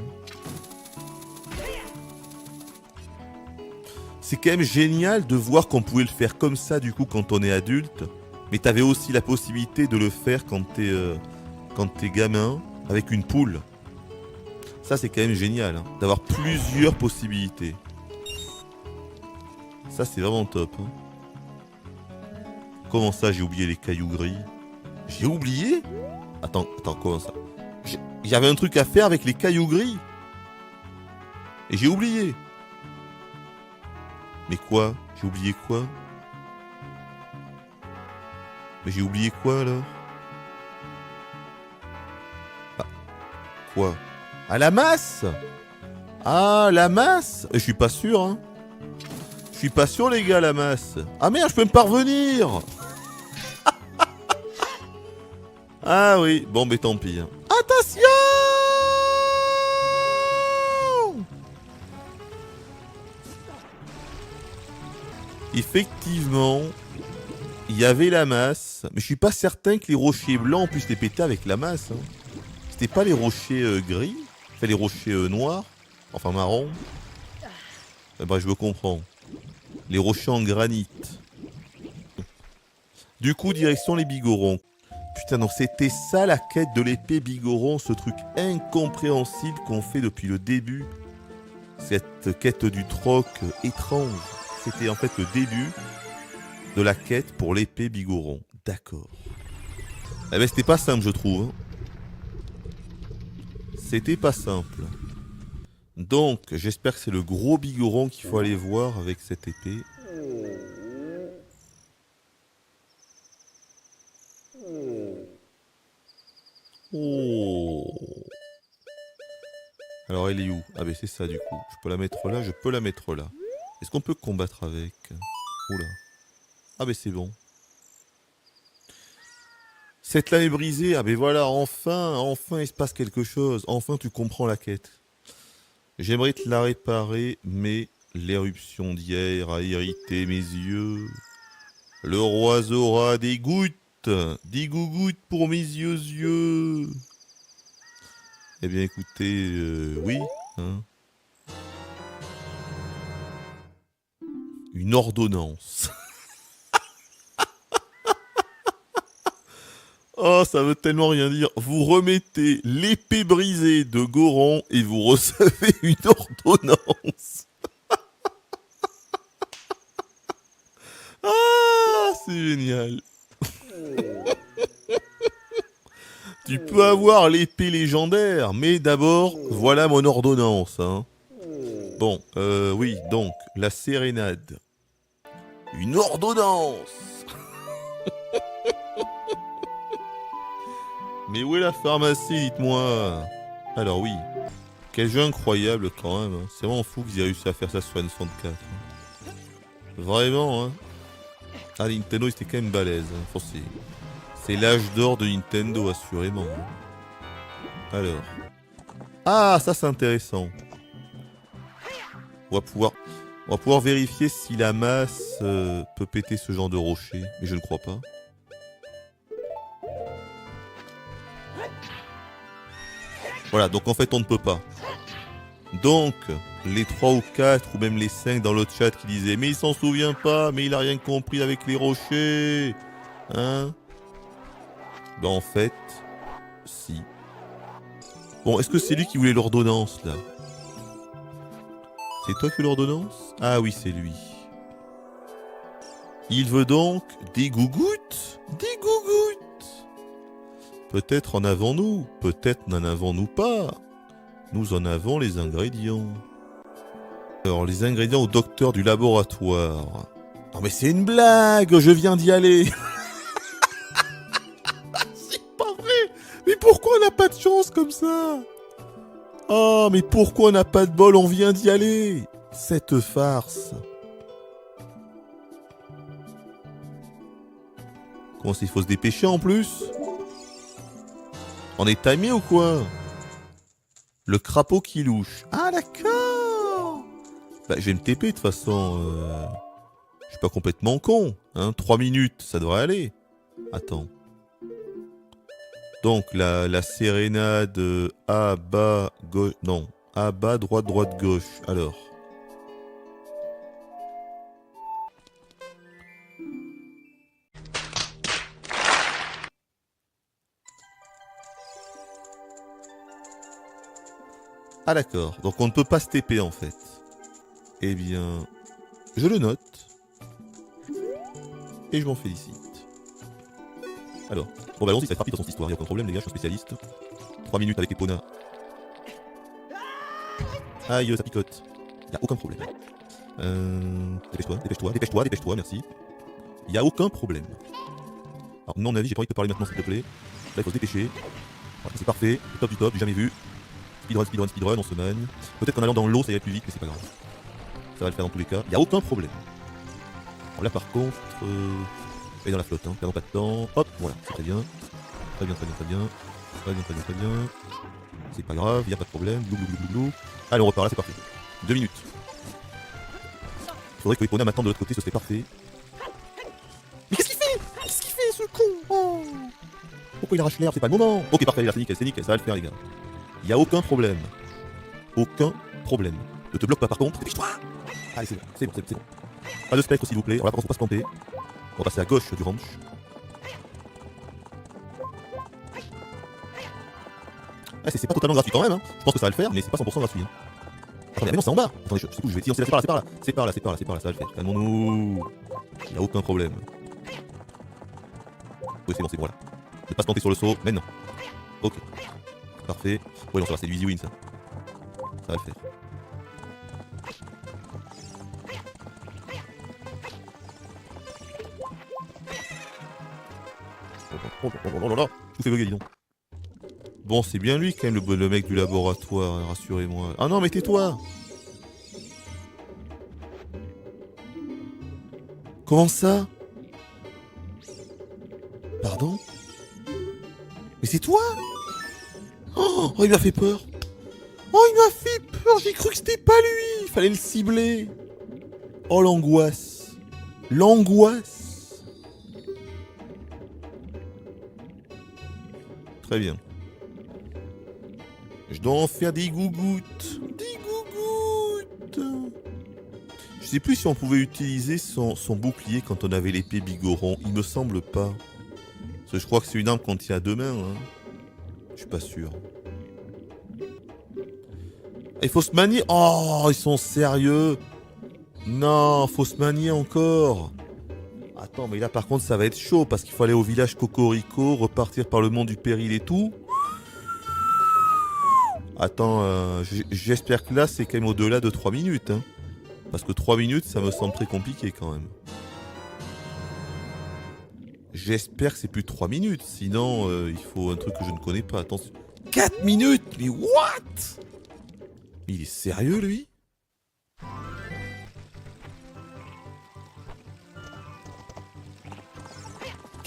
C'est quand même génial de voir qu'on pouvait le faire comme ça du coup quand on est adulte. Mais t'avais aussi la possibilité de le faire quand t'es gamin avec une poule. Ça c'est quand même génial, hein, d'avoir plusieurs possibilités. Ça c'est vraiment top. Hein. Comment ça j'ai oublié les cailloux gris? J'ai oublié? Attends, comment ça? J'avais un truc à faire avec les cailloux gris. Et j'ai oublié. Mais quoi? J'ai oublié quoi? Mais j'ai oublié quoi alors? Ah, quoi? Ah la masse? Ah la masse? Je suis pas sûr hein. Je suis pas sûr les gars la masse. Ah merde je peux même pas revenir. Ah oui, bon mais tant pis. Hein. Attention! Effectivement, il y avait la masse, mais je suis pas certain que les rochers blancs puissent les péter avec la masse. Hein. C'était pas les rochers gris, enfin les rochers noirs, enfin marron. Bref, je me comprends. Les rochers en granit. Du coup, direction les bigorons. Putain, donc c'était ça la quête de l'épée bigoron, ce truc incompréhensible qu'on fait depuis le début. Cette quête du troc étrange. C'était en fait le début de la quête pour l'épée bigoron. D'accord. Eh ben c'était pas simple je trouve. Hein. C'était pas simple. Donc j'espère que c'est le gros bigoron qu'il faut aller voir avec cette épée. Oh. Alors elle est où? Ah ben c'est ça du coup. Je peux la mettre là, je peux la mettre là. Est-ce qu'on peut combattre avec? Oula. Ah ben c'est bon. Cette lame est brisée. Ah ben voilà, enfin il se passe quelque chose. Enfin tu comprends la quête. J'aimerais te la réparer, mais l'éruption d'hier a irrité mes yeux. Le roi Zora des gouttes. Des gougouttes pour mes yeux. Eh bien écoutez, oui. Hein. Une ordonnance. Oh, ça veut tellement rien dire. Vous remettez l'épée brisée de Goron et vous recevez une ordonnance. Ah, c'est génial. Tu peux avoir l'épée légendaire, mais d'abord, voilà mon ordonnance. Hein. Bon, oui, donc, la sérénade. Une ordonnance. Mais où est la pharmacie, dites-moi? Alors oui, quel jeu incroyable quand même. Hein. C'est vraiment fou qu'ils aient réussi à faire ça sur N64. Hein. Vraiment, hein. Ah, Nintendo, c'était quand même balèze. Hein. C'est l'âge d'or de Nintendo, assurément. Hein. Alors. Ah, ça c'est intéressant. On va pouvoir vérifier si la masse peut péter ce genre de rocher. Mais je ne crois pas. Voilà, donc en fait on ne peut pas. Donc, les 3 ou 4 ou même les 5 dans le chat qui disaient « Mais il s'en souvient pas, mais il a rien compris avec les rochers !» Hein? Ben en fait, si. Bon, est-ce que c'est lui qui voulait l'ordonnance là? C'est toi qui l'ordonnance? Ah oui, c'est lui. Il veut donc des gougouttes? Des gougouttes! Peut-être en avons-nous, peut-être n'en avons-nous pas. Nous en avons les ingrédients. Alors, les ingrédients au docteur du laboratoire. Non mais c'est une blague, je viens d'y aller. C'est pas vrai. Mais pourquoi on n'a pas de chance comme ça? Oh, mais pourquoi on n'a pas de bol, on vient d'y aller. Cette farce. Comment c'est, il faut se dépêcher en plus? On est timé ou quoi? Le crapaud qui louche. Ah d'accord. Bah je vais me TP de toute façon. Je suis pas complètement con. Hein. 3 minutes, ça devrait aller. Attends. Donc la sérénade A, bas, gauche. Non. A, bas, droite, droite, gauche. Alors. Ah d'accord, donc on ne peut pas se TP en fait. Eh bien, je le note. Et je m'en félicite. Alors, bon bah allons-y, ça va être rapide dans son histoire, il n'y a aucun problème les gars, je suis spécialiste. 3 minutes avec Epona. Aïe, ça picote. Il n'y a aucun problème. Dépêche-toi, dépêche-toi, dépêche-toi, dépêche-toi, merci. Il n'y a aucun problème. Alors, non, mon avis, j'ai pas envie de te parler maintenant s'il te plaît. Là, il faut se dépêcher. Voilà, c'est parfait, le top du top, j'ai jamais vu. Speedrun, speedrun, speedrun, on se magne. Peut-être qu'en allant dans l'eau, ça irait plus vite, mais c'est pas grave. Ça va le faire dans tous les cas. Il n'y a aucun problème. Alors là, par contre, et dans la flotte, hein. Perdons pas de temps. Hop, voilà, c'est très bien. Très bien, très bien, très bien. Très bien, très bien, très bien. C'est pas grave, il n'y a pas de problème. Glou, glou, glou, glou. Allez, on repart là, c'est parfait. 2 minutes. Il faudrait que Epona m'attende de l'autre côté, ce serait parfait. Mais qu'est-ce qu'il fait? Qu'est-ce qu'il fait, ce con? Oh, pourquoi il arrache l'air? C'est pas le moment. Ok, parfait, là, c'est nickel, ça va le faire, les gars. Il n'y a aucun problème. Aucun problème. Ne te bloque pas par contre. Dépêche-toi. Allez, c'est bon, c'est bon, c'est bon. Pas de spectre s'il vous plaît. Alors là, par contre, faut pas se planter. On va passer à gauche du ranch. Ah, c'est pas totalement gratuit quand même. Hein. Je pense que ça va le faire, mais c'est pas 100% gratuit. Hein. Attendez, mais non, c'est en bas. Attendez, c'est tout, je vais tirer. C'est par là, c'est par là. C'est par là, ça va le faire. Calmons-nous. Il n'y a aucun problème. Oui, c'est bon, voilà. Ne pas se planter sur le saut, maintenant. Ok. Parfait. Oui, non, ça va, c'est du easy win ça. Ça va le faire. Oh là là, tout fait bugger, dis donc. Bon, c'est bien lui quand même, le mec du laboratoire, rassurez-moi. Ah non, mais tais-toi. Comment ça? Pardon? Mais c'est toi? Oh, il m'a fait peur. Oh, il m'a fait peur. J'ai cru que c'était pas lui. Il fallait le cibler. Oh, l'angoisse. L'angoisse. Très bien. Je dois en faire des gougouttes. Des gougouttes. Je sais plus si on pouvait utiliser son bouclier quand on avait l'épée Bigoron. Il me semble pas. Parce que je crois que c'est une arme qu'on tient à 2 mains. Hein. Je suis pas sûr. Il faut se manier. Oh, ils sont sérieux. Non, faut se manier encore. Attends, mais là par contre ça va être chaud parce qu'il faut aller au village Cocorico, repartir par le mont du Péril et tout. Attends, j'espère que là c'est quand même au-delà de 3 minutes. Hein. Parce que 3 minutes ça me semble très compliqué quand même. J'espère que c'est plus de 3 minutes, sinon il faut un truc que je ne connais pas. Attention. 4 minutes? Mais what? Il est sérieux lui?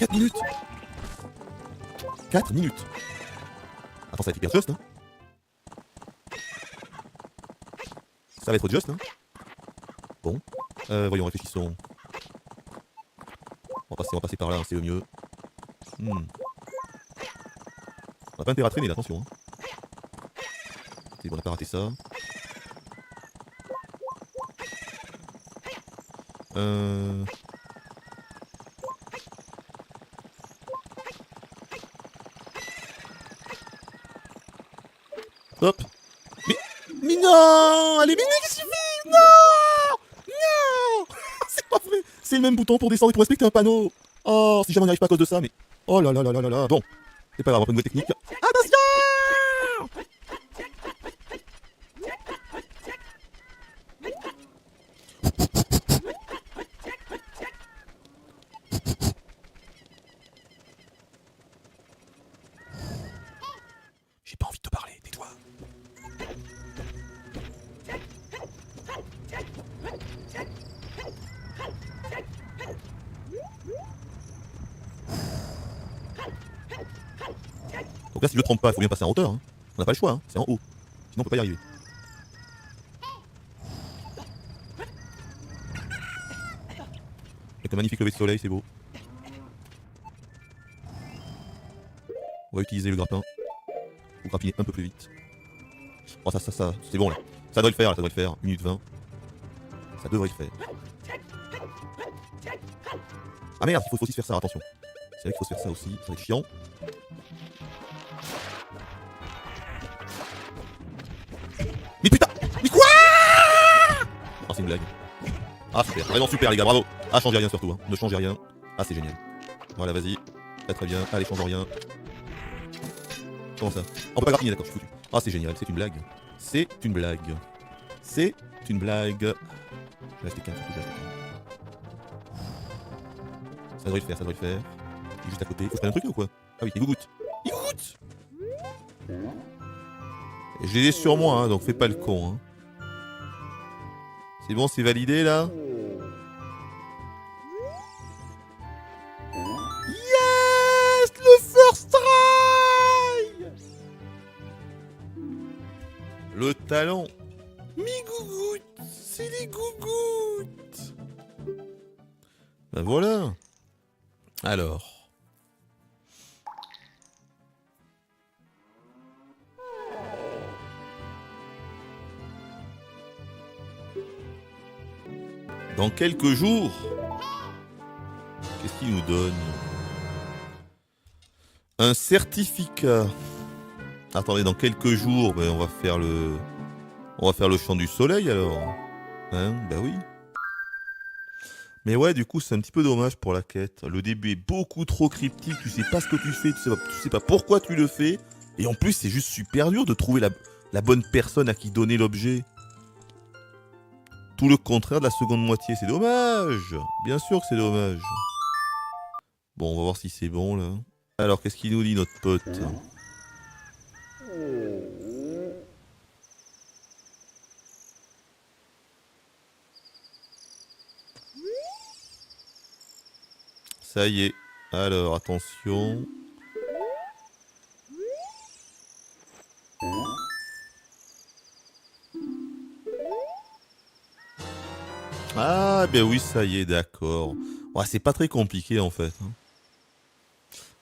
« 4 minutes ! 4 minutes ! Attends, ça va être hyper juste, hein. Ça va être juste, hein. Bon. Voyons, réfléchissons. On va passer par là, hein, c'est le mieux. On a pas intérêt à traîner là, attention. Hein. C'est bon, on n'a pas raté ça. Hop. Mais non. Allez, mais qu'est-ce que tu fais? Non. C'est le même bouton pour descendre et pour respecter un panneau. Oh, si jamais on n'y arrive pas à cause de ça, mais... Oh là là là là là là. Bon, c'est pas grave, on prend une nouvelle technique. Attention! J'ai pas envie de te parler, tais-toi. Donc là, si je ne me trompe pas, il faut bien passer en hauteur. Hein. On n'a pas le choix, hein. C'est en haut. Sinon, on peut pas y arriver. Avec un magnifique lever de soleil, c'est beau. On va utiliser le grappin pour grappiner un peu plus vite. Oh, ça, c'est bon là. Ça devrait le faire, ça devrait le faire. 1 minute 20. Ça devrait le faire. Ah merde, il faut aussi se faire ça, attention. C'est vrai qu'il faut se faire ça aussi, ça va être chiant. Mais putain! Mais quoi? Oh, c'est une blague. Ah, super, vraiment super les gars, bravo. Ah, changez rien surtout, hein. Ne changez rien. Ah, c'est génial. Voilà, vas-y. Très bien. Allez, change rien. Comment ça? On peut pas grappiner, d'accord, je suis foutu. Ah, c'est génial, c'est une blague. C'est une blague. C'est une blague. Je vais rester calme, surtout, je vais rester calme. Ça devrait le faire, ça devrait le faire. Il est juste à côté. Faut se prendre un truc là ou quoi? Ah oui, il gougoute. Il gougoute! Je les ai sur moi, hein, donc fais pas le con. Hein. C'est bon, c'est validé là? Yes! Le first try! Le talent. Mes gougouttes! C'est des gougouttes! Ben voilà. Alors. Dans quelques jours, qu'est-ce qu'il nous donne? Un certificat. Attendez, dans quelques jours, ben on va faire le chant du soleil alors. Hein? Ben oui. Mais ouais, du coup, c'est un petit peu dommage pour la quête. Le début est beaucoup trop cryptique, tu sais pas ce que tu fais, tu sais pas pourquoi tu le fais. Et en plus, c'est juste super dur de trouver la bonne personne à qui donner l'objet. Tout le contraire de la seconde moitié, c'est dommage. Bien sûr que c'est dommage. Bon, on va voir si c'est bon là. Alors, qu'est-ce qu'il nous dit notre pote? Ça y est. Alors, attention. Ah, ben oui, ça y est, d'accord. Ouais, c'est pas très compliqué en fait. Hein.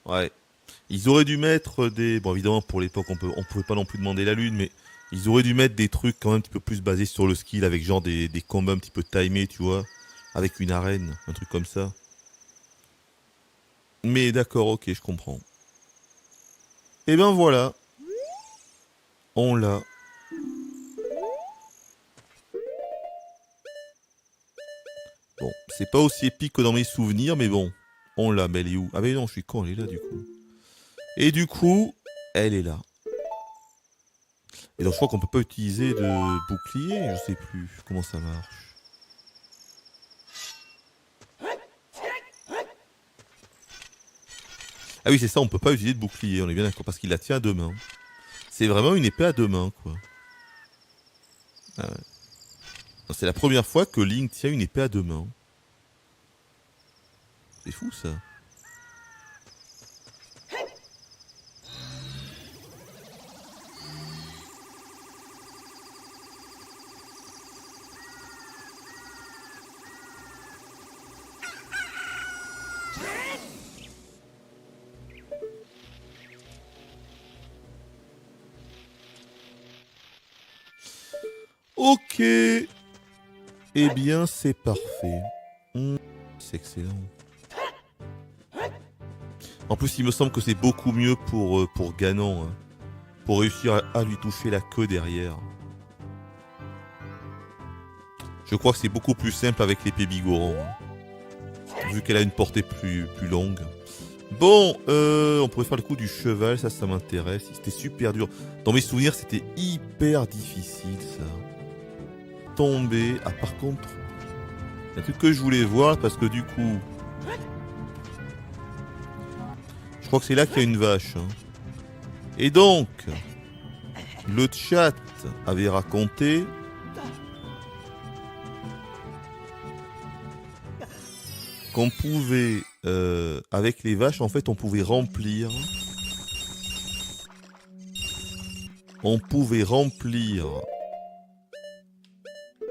Ouais. Ils auraient dû mettre des... Bon, évidemment, pour l'époque, on pouvait pas non plus demander la lune, mais ils auraient dû mettre des trucs quand même un petit peu plus basés sur le skill, avec genre des combats un petit peu timés, tu vois. Avec une arène, un truc comme ça. Mais d'accord, ok, je comprends. Et ben voilà. On l'a. Bon, c'est pas aussi épique que dans mes souvenirs, mais bon. On l'a, mais elle est où? Ah mais non, je suis con, elle est là du coup. Et du coup, elle est là. Et donc je crois qu'on peut pas utiliser de bouclier, je sais plus comment ça marche. Ah oui, c'est ça, on peut pas utiliser de bouclier, on est bien d'accord, parce qu'il la tient à deux mains. C'est vraiment une épée à deux mains, quoi. Ah ouais. C'est la première fois que Link tient une épée à deux mains. C'est fou, ça. Ok. Eh bien, c'est parfait. C'est excellent. En plus, il me semble que c'est beaucoup mieux pour Ganon. Hein, pour réussir à lui toucher la queue derrière. Je crois que c'est beaucoup plus simple avec l'épée Bigoron. Hein. vu qu'elle a une portée plus longue. Bon, on pourrait faire le coup du cheval, ça m'intéresse. C'était super dur. Dans mes souvenirs, c'était hyper difficile, ça. Tomber. Ah, par contre, il y a un truc que je voulais voir, parce que du coup... Je crois que c'est là qu'il y a une vache. Hein. Et donc, le chat avait raconté... qu'on pouvait, avec les vaches, en fait, on pouvait remplir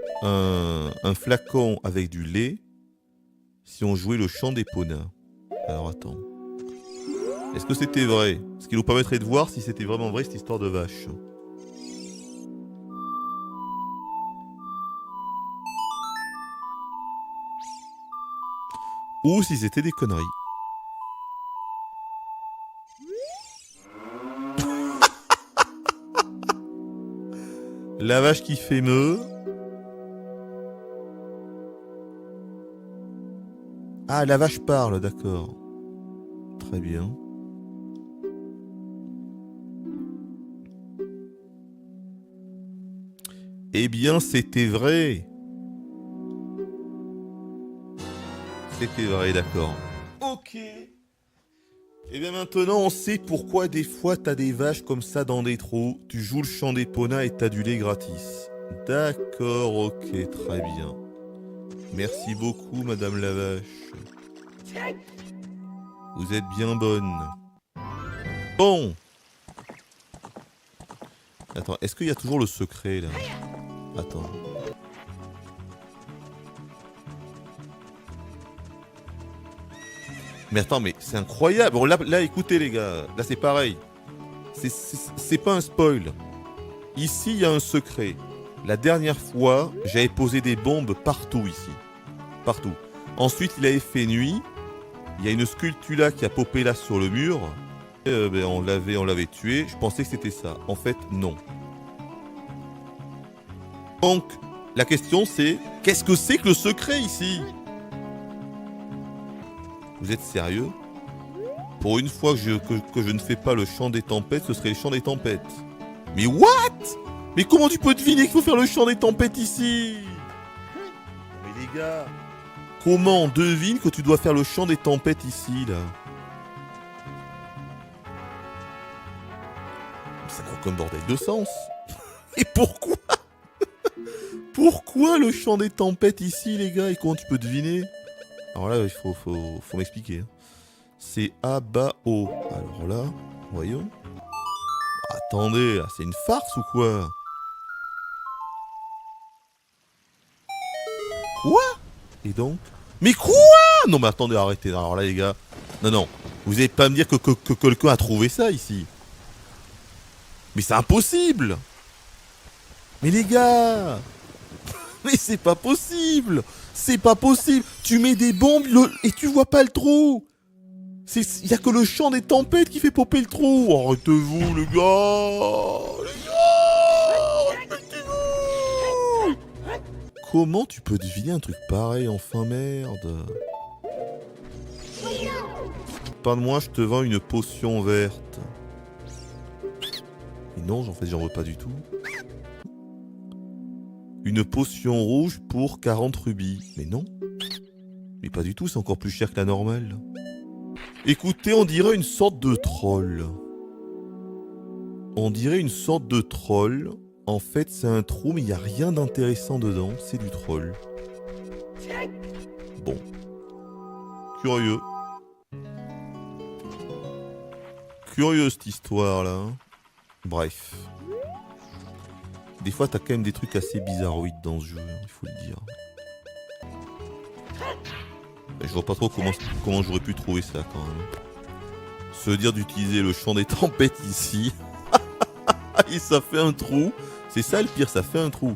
un flacon avec du lait si on jouait le chant d'Épona. Alors attends. Est-ce que c'était vrai? Ce qui nous permettrait de voir si c'était vraiment vrai cette histoire de vache. Ou si c'était des conneries. La vache qui fait meuh. Ah, la vache parle, d'accord. Très bien. Eh bien, c'était vrai. C'était vrai, d'accord. Ok. Et bien maintenant, on sait pourquoi des fois t'as des vaches comme ça dans des trous. Tu joues le chant d'Épona et t'as du lait gratis. D'accord, ok, très bien. Merci beaucoup, Madame la vache. Vous êtes bien bonne. Bon. Attends, est-ce qu'il y a toujours le secret, là? Attends. Mais attends, mais c'est incroyable. Bon, là, écoutez, les gars. Là, c'est pareil. C'est pas un spoil. Ici, il y a un secret. La dernière fois, j'avais posé des bombes partout ici. Partout. Ensuite, il avait fait nuit. Il y a une sculpture là qui a popé là sur le mur. On l'avait tué. Je pensais que c'était ça. En fait, non. Donc, la question c'est, qu'est-ce que c'est que le secret ici? Vous êtes sérieux? Pour une fois que je ne fais pas le chant des tempêtes, ce serait le chant des tempêtes. Mais what? Mais comment tu peux deviner qu'il faut faire le chant des tempêtes ici? Mais les gars, comment on devine que tu dois faire le chant des tempêtes ici, là? Ça n'a aucun bordel de sens. Et pourquoi? Pourquoi le chant des tempêtes ici, les gars? Et comment tu peux deviner? Alors là, il faut m'expliquer. C'est A-Ba-O. Alors là, voyons. Attendez, c'est une farce ou quoi? Quoi? Et donc? Mais quoi? Non mais attendez, arrêtez. Alors là, les gars. Non. Vous n'allez pas me dire que quelqu'un a trouvé ça ici. Mais c'est impossible. Mais les gars. Mais c'est pas possible. C'est pas possible. Tu mets des bombes et tu vois pas le trou. Il y a que le chant des tempêtes qui fait popper le trou. Arrêtez-vous, les gars. Les gars, arrêtez-vous. Comment tu peux deviner un truc pareil, enfin, merde? Parle de moi, je te vends une potion verte. Et non, en fait, j'en veux pas du tout. Une potion rouge pour 40 rubis. Mais non. Mais pas du tout, c'est encore plus cher que la normale. Écoutez, on dirait une sorte de troll. On dirait une sorte de troll. En fait, c'est un trou, mais il n'y a rien d'intéressant dedans. C'est du troll. Bon. Curieux. Curieux, cette histoire-là. Bref. Des fois, t'as quand même des trucs assez bizarroïdes dans ce jeu, il faut le dire. Je vois pas trop comment j'aurais pu trouver ça, quand même. Se dire d'utiliser le chant des tempêtes ici. Et ça fait un trou. C'est ça le pire, ça fait un trou.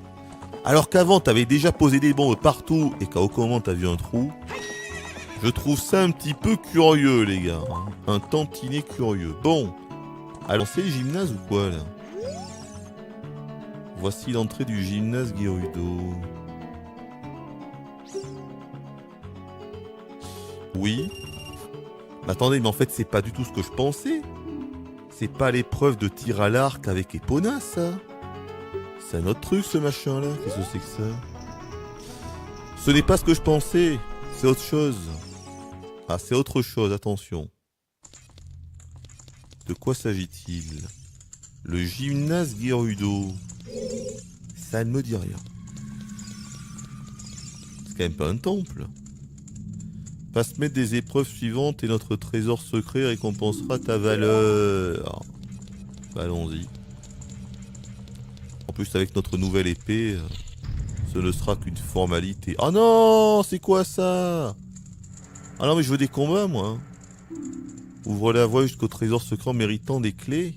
Alors qu'avant, t'avais déjà posé des bombes partout et qu'à aucun moment t'as vu un trou. Je trouve ça un petit peu curieux, les gars. Un tantinet curieux. Bon. Alors, c'est le gymnase ou quoi, là? Voici l'entrée du gymnase Gerudo. Oui. Mais attendez, mais en fait, c'est pas du tout ce que je pensais. C'est pas l'épreuve de tir à l'arc avec Epona, ça. C'est un autre truc, ce machin-là. Qu'est-ce que c'est que ça? Ce n'est pas ce que je pensais. C'est autre chose. Ah, c'est autre chose, attention. De quoi s'agit-il? Le gymnase Gerudo. Ça ne me dit rien. C'est quand même pas un temple. Passe mettre des épreuves suivantes et notre trésor secret récompensera ta valeur. Bah, allons-y. En plus, avec notre nouvelle épée, ce ne sera qu'une formalité. Ah non, c'est quoi ça? Ah non, mais je veux des combats, moi. Ouvre la voie jusqu'au trésor secret méritant des clés.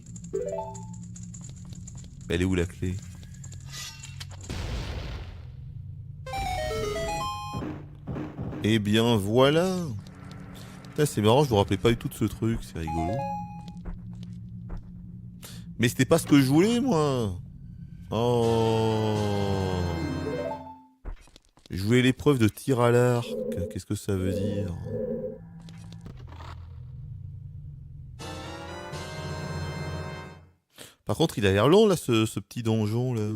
Elle est où la clé? Eh bien voilà. C'est marrant, je me rappelais pas du tout de ce truc, c'est rigolo. Mais c'était pas ce que je voulais, moi. Oh. Je voulais l'épreuve de tir à l'arc. Qu'est-ce que ça veut dire? Par contre, il a l'air long, là, ce petit donjon, là.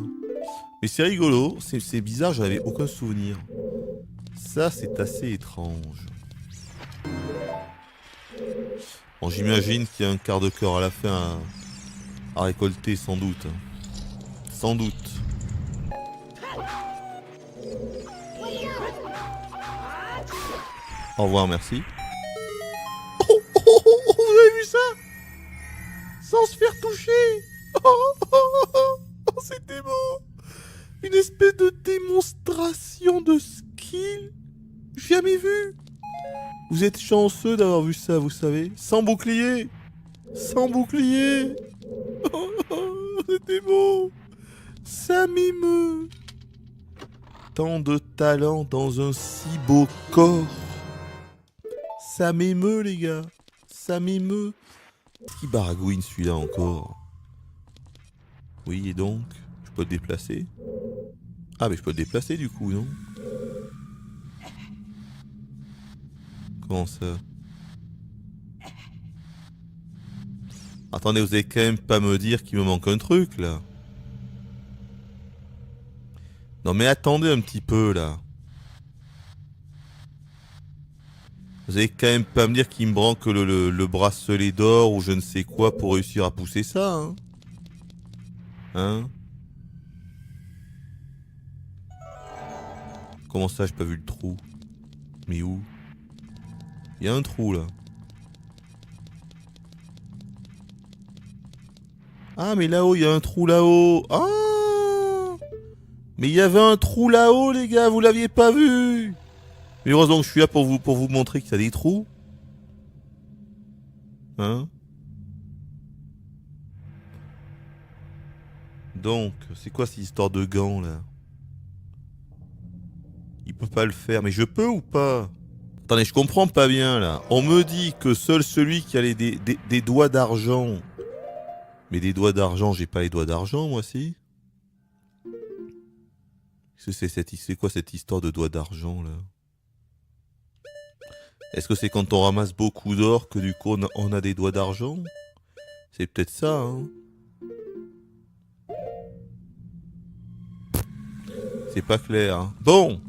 Mais c'est rigolo, c'est bizarre, j'en avais aucun souvenir. Ça, c'est assez étrange. Bon, j'imagine qu'il y a un quart de cœur à la fin à récolter, sans doute. Sans doute. Au revoir, merci. Oh, oh, oh, oh, vous avez vu ça? Sans se faire toucher. Oh, oh, oh, oh, c'était beau. Une espèce de démonstration de skill. Jamais vu. Vous êtes chanceux d'avoir vu ça, vous savez. Sans bouclier. Sans bouclier. Oh, oh, c'était beau. Ça m'émeut. Tant de talent dans un si beau corps. Ça m'émeut, les gars. Ça m'émeut. Qui baragouine celui-là encore? Oui, et donc, je peux le déplacer? Ah, mais je peux le déplacer du coup, non? Comment ça? Attendez, vous allez quand même pas me dire qu'il me manque un truc, là? Non mais attendez un petit peu, là. Vous allez quand même pas me dire qu'il me manque le bracelet d'or ou je ne sais quoi pour réussir à pousser ça, hein? Hein? Comment ça, j'ai pas vu le trou? Mais où? Il y a un trou, là. Ah, mais là-haut, il y a un trou là-haut. Ah! Mais il y avait un trou là-haut, les gars, vous l'aviez pas vu? Mais heureusement que je suis là pour vous montrer qu'il y a des trous. Hein? Donc, c'est quoi cette histoire de gants, là? Il peut pas le faire, mais je peux ou pas? Attendez, je comprends pas bien, là. On me dit que seul celui qui a des doigts d'argent... Mais des doigts d'argent, j'ai pas les doigts d'argent, moi, si? C'est quoi cette histoire de doigts d'argent, là? Est-ce que c'est quand on ramasse beaucoup d'or que du coup on a des doigts d'argent? C'est peut-être ça, hein? C'est pas clair, hein? Bon!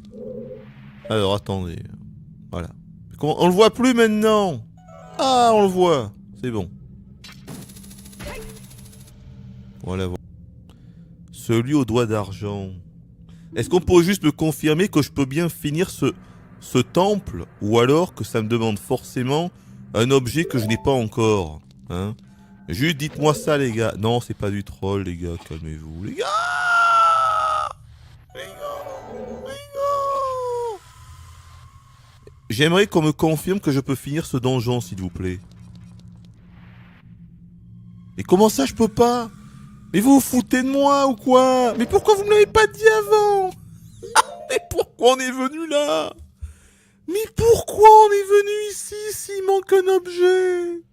Alors, attendez. Voilà. On le voit plus maintenant! Ah, on le voit! C'est bon. Voilà. Celui aux doigts d'argent. Est-ce qu'on pourrait juste me confirmer que je peux bien finir ce temple, ou alors que ça me demande forcément un objet que je n'ai pas encore, hein? Juste dites-moi ça, les gars. Non, c'est pas du troll, les gars, calmez-vous. Les gars! Les gars! J'aimerais qu'on me confirme que je peux finir ce donjon, s'il vous plaît. Mais comment ça, je peux pas? Mais vous vous foutez de moi, ou quoi? Mais pourquoi vous me l'avez pas dit avant? Mais pourquoi on est venu là? Mais pourquoi on est venu ici s'il manque un objet?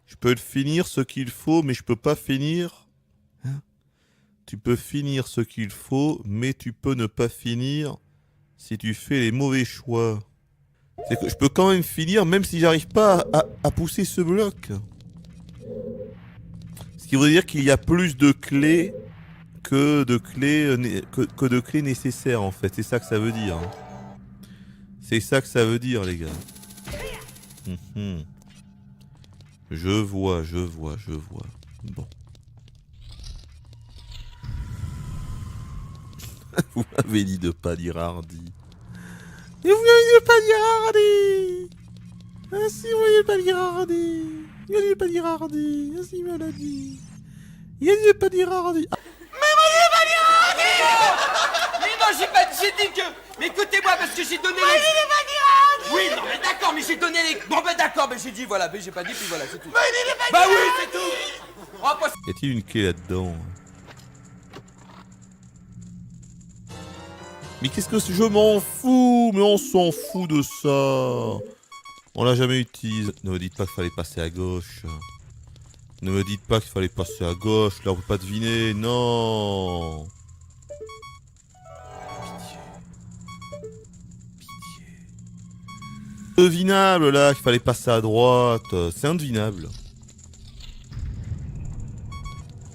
Je peux le finir ce qu'il faut, mais je peux pas finir. Hein? tu peux finir ce qu'il faut, mais tu peux ne pas finir si tu fais les mauvais choix. C'est que je peux quand même finir même si j'arrive pas à pousser ce bloc. Ce qui veut dire qu'il y a plus de clés que de clés nécessaires en fait. C'est ça que ça veut dire. Hein. C'est ça que ça veut dire les gars. Je vois. Bon. Vous m'avez dit de pas dire Hardy. Et vous m'avez dit de pas dire Hardy. Ah si, vous m'avez dit de pas dire Hardy. Il a dit de pas dire Hardy. Ah si, il me l'a dit. Il a dit de pas dire Hardy. Ah. Mais non, j'ai dit que... Mais écoutez-moi, parce que j'ai donné les... Oui, non, mais d'accord, mais j'ai donné les... Bon, ben d'accord, mais j'ai dit, voilà, mais j'ai pas dit, puis voilà, c'est tout. Bah oui, c'est tout. Oh, pas... Y a-t-il une clé là-dedans? Mais qu'est-ce que c'est? Je m'en fous. Mais on s'en fout de ça. On l'a jamais utilisé. Ne me dites pas qu'il fallait passer à gauche. Ne me dites pas qu'il fallait passer à gauche. Là, on peut pas deviner. Non. Devinable là, qu'il fallait passer à droite. C'est indevinable.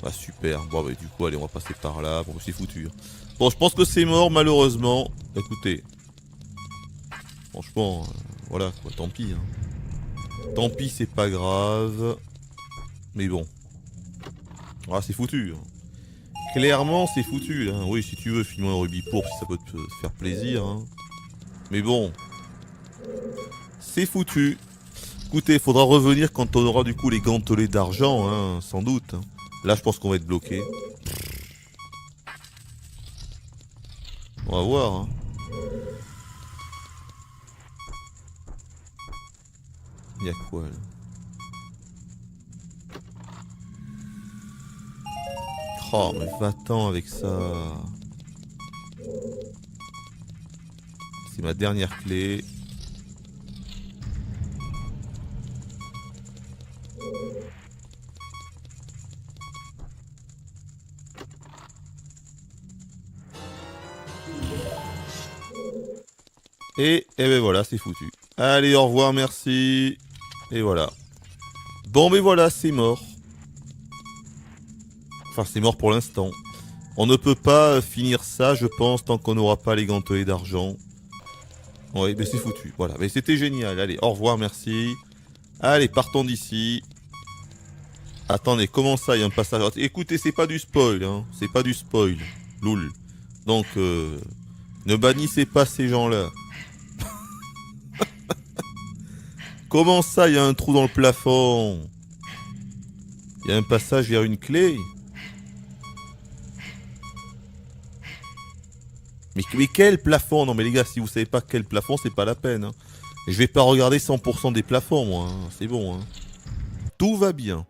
Ah super. Bon bah du coup allez on va passer par là. Bon c'est foutu. Bon je pense que c'est mort malheureusement. Écoutez. Franchement, voilà quoi, tant pis. Hein. Tant pis c'est pas grave. Mais bon. Ah c'est foutu. Hein. Clairement c'est foutu. Hein. Oui si tu veux filmer un rubis pour si ça peut te faire plaisir. Hein. Mais bon. C'est foutu. Écoutez, il faudra revenir quand on aura du coup les gantelets d'argent, hein, sans doute. Là, je pense qu'on va être bloqué. On va voir. Hein. Il y a quoi là? Oh, mais va-t'en avec ça. C'est ma dernière clé. Et ben voilà, c'est foutu. Allez, au revoir, merci. Et voilà. Bon, mais voilà, c'est mort. Enfin, c'est mort pour l'instant. On ne peut pas finir ça, je pense, tant qu'on n'aura pas les gantelets d'argent. Oui, mais c'est foutu. Voilà, mais c'était génial. Allez, au revoir, merci. Allez, partons d'ici. Attendez, comment ça, il y a un passage... Écoutez, c'est pas du spoil, hein. C'est pas du spoil. Loul. Donc, ne bannissez pas ces gens-là. Comment ça, il y a un trou dans le plafond? Il y a un passage vers une clé? Mais quel plafond? Non mais les gars, si vous savez pas quel plafond, c'est pas la peine. Hein. Je vais pas regarder 100% des plafonds, moi. Hein. C'est bon. Hein. Tout va bien.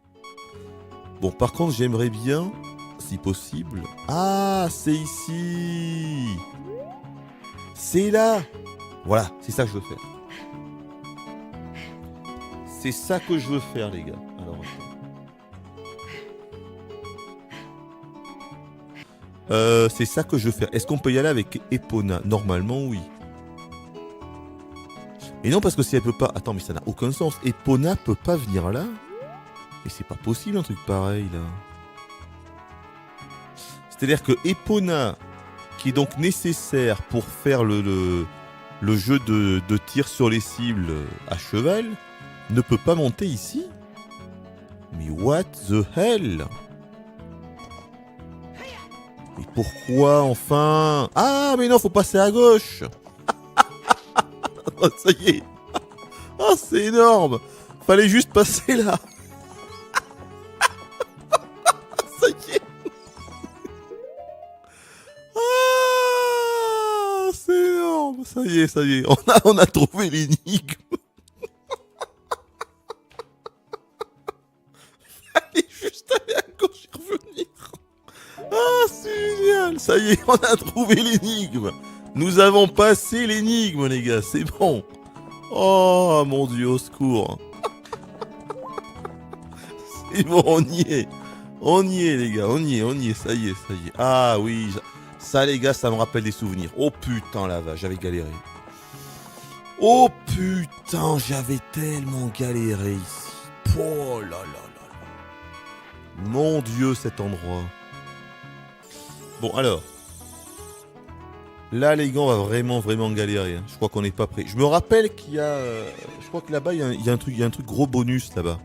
Bon, par contre, j'aimerais bien, si possible... Ah, c'est ici. C'est là. Voilà, c'est ça que je veux faire. C'est ça que je veux faire, les gars. Alors, c'est ça que je veux faire. Est-ce qu'on peut y aller avec Epona? Normalement, oui. Mais non, parce que si elle peut pas... Attends, mais ça n'a aucun sens. Epona peut pas venir là? Mais c'est pas possible, un truc pareil, là. C'est-à-dire que Epona, qui est donc nécessaire pour faire le jeu de tir sur les cibles à cheval... ne peut pas monter ici? Mais what the hell? Et pourquoi enfin? Ah mais non, faut passer à gauche. Oh, ça y est. Oh c'est énorme. Fallait juste passer là. Ça y est. Ah c'est énorme. Ça y est. On a trouvé l'énigme. Ah, c'est génial. Ça y est, on a trouvé l'énigme. Nous avons passé l'énigme, les gars. C'est bon. Oh, mon Dieu, au secours. C'est bon, on y est. On y est les gars, on y est, ça y est. Ah oui, ça les gars, ça me rappelle des souvenirs. Oh putain la vache, j'avais galéré. Oh putain, j'avais tellement galéré ici. Oh là là là là. Mon Dieu, cet endroit. Bon alors. Là les gars, on va vraiment galérer. Hein. Je crois qu'on n'est pas prêt. Je me rappelle qu'il y a... je crois que là-bas, il y a un truc gros bonus là-bas.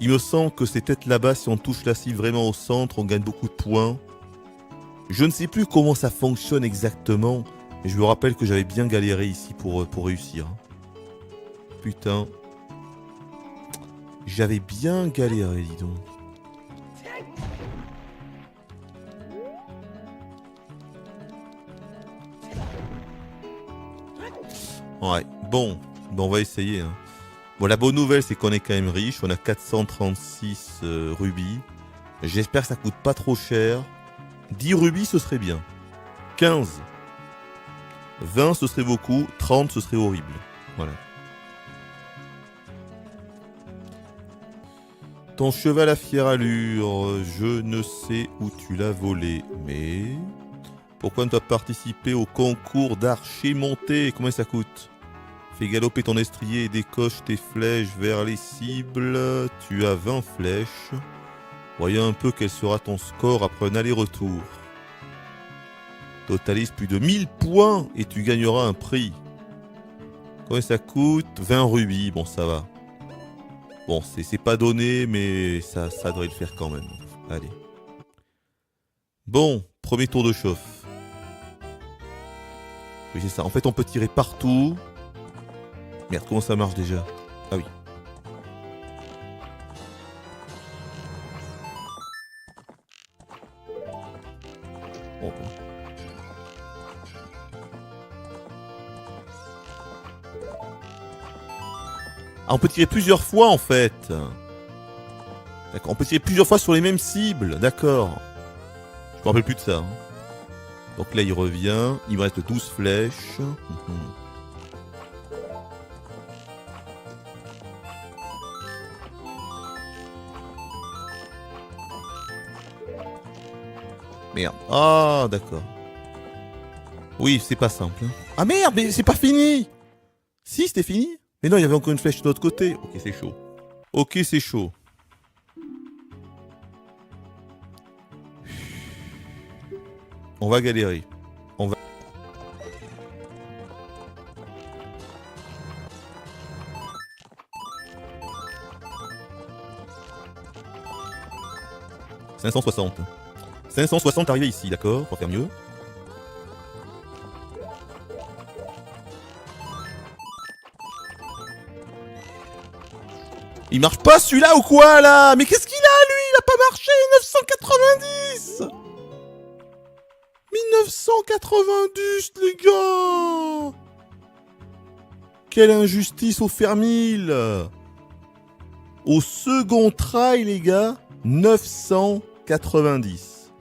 Il me semble que c'est peut-être là-bas, si on touche la cible vraiment au centre, on gagne beaucoup de points. Je ne sais plus comment ça fonctionne exactement, mais je me rappelle que j'avais bien galéré ici pour réussir. Putain. J'avais bien galéré, dis donc. Ouais, bon, on va essayer. Hein. Bon, la bonne nouvelle, c'est qu'on est quand même riche. On a 436 rubis. J'espère que ça coûte pas trop cher. 10 rubis, ce serait bien. 15. 20, ce serait beaucoup. 30, ce serait horrible. Voilà. Ton cheval à fière allure, je ne sais où tu l'as volé, mais... Pourquoi ne pas participer au concours d'archer monté? Combien ça coûte? Fais galoper ton estrier et décoche tes flèches vers les cibles. Tu as 20 flèches. Voyons un peu quel sera ton score après un aller-retour. Totalise plus de 1000 points et tu gagneras un prix. Combien ça coûte? 20 rubis, bon ça va. Bon, c'est pas donné, mais ça devrait le faire quand même. Allez. Bon, premier tour de chauffe. Oui, c'est ça. En fait, on peut tirer partout. Merde, comment ça marche déjà? Ah oui. Bon. Ah, on peut tirer plusieurs fois, en fait. D'accord, on peut tirer plusieurs fois sur les mêmes cibles. D'accord. Je me rappelle plus de ça. Hein. Donc là, il revient. Il me reste 12 flèches. Merde. Ah, d'accord. Oui, c'est pas simple. Hein. Ah merde, mais c'est pas fini. Si, c'était fini. Mais non, il y avait encore une flèche de l'autre côté. Ok, c'est chaud. Ok, c'est chaud. On va galérer. On va... « 560. 560 arrivé ici, d'accord? Pour faire mieux. Il marche pas celui-là ou quoi là? Mais qu'est-ce qu'il a lui? Il a pas marché. 990. 1990 les gars. Quelle injustice au Fermil. Au second try les gars, 990.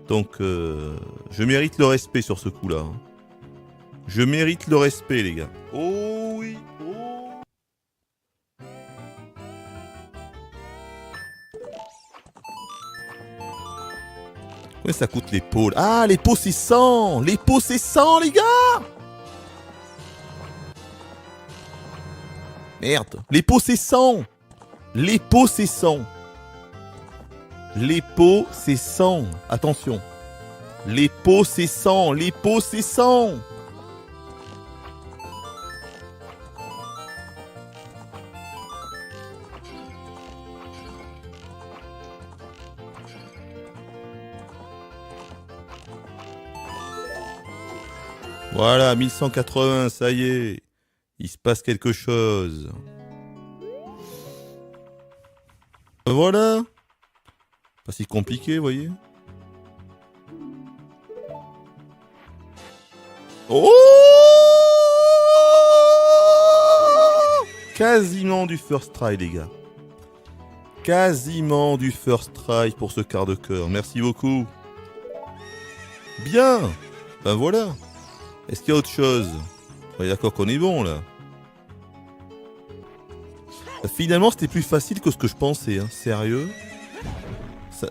Donc je mérite le respect sur ce coup-là. Hein. Je mérite le respect les gars. Oh oui. Oh. Combien ça coûte les pots? Ah, les pots c'est 100. Les pots c'est 100 les gars. Merde. Les pots c'est 100. Les pots c'est 100. Les pots c'est 100. Attention. Les pots c'est 100. Les pots c'est 100. Voilà, 1180, ça y est. Il se passe quelque chose. Voilà. Pas si compliqué, vous voyez. Oh! Quasiment du first try, les gars. Quasiment du first try pour ce quart de cœur. Merci beaucoup. Bien. Ben voilà. Est-ce qu'il y a autre chose? On est d'accord qu'on est bon là. Finalement c'était plus facile que ce que je pensais, hein. Sérieux.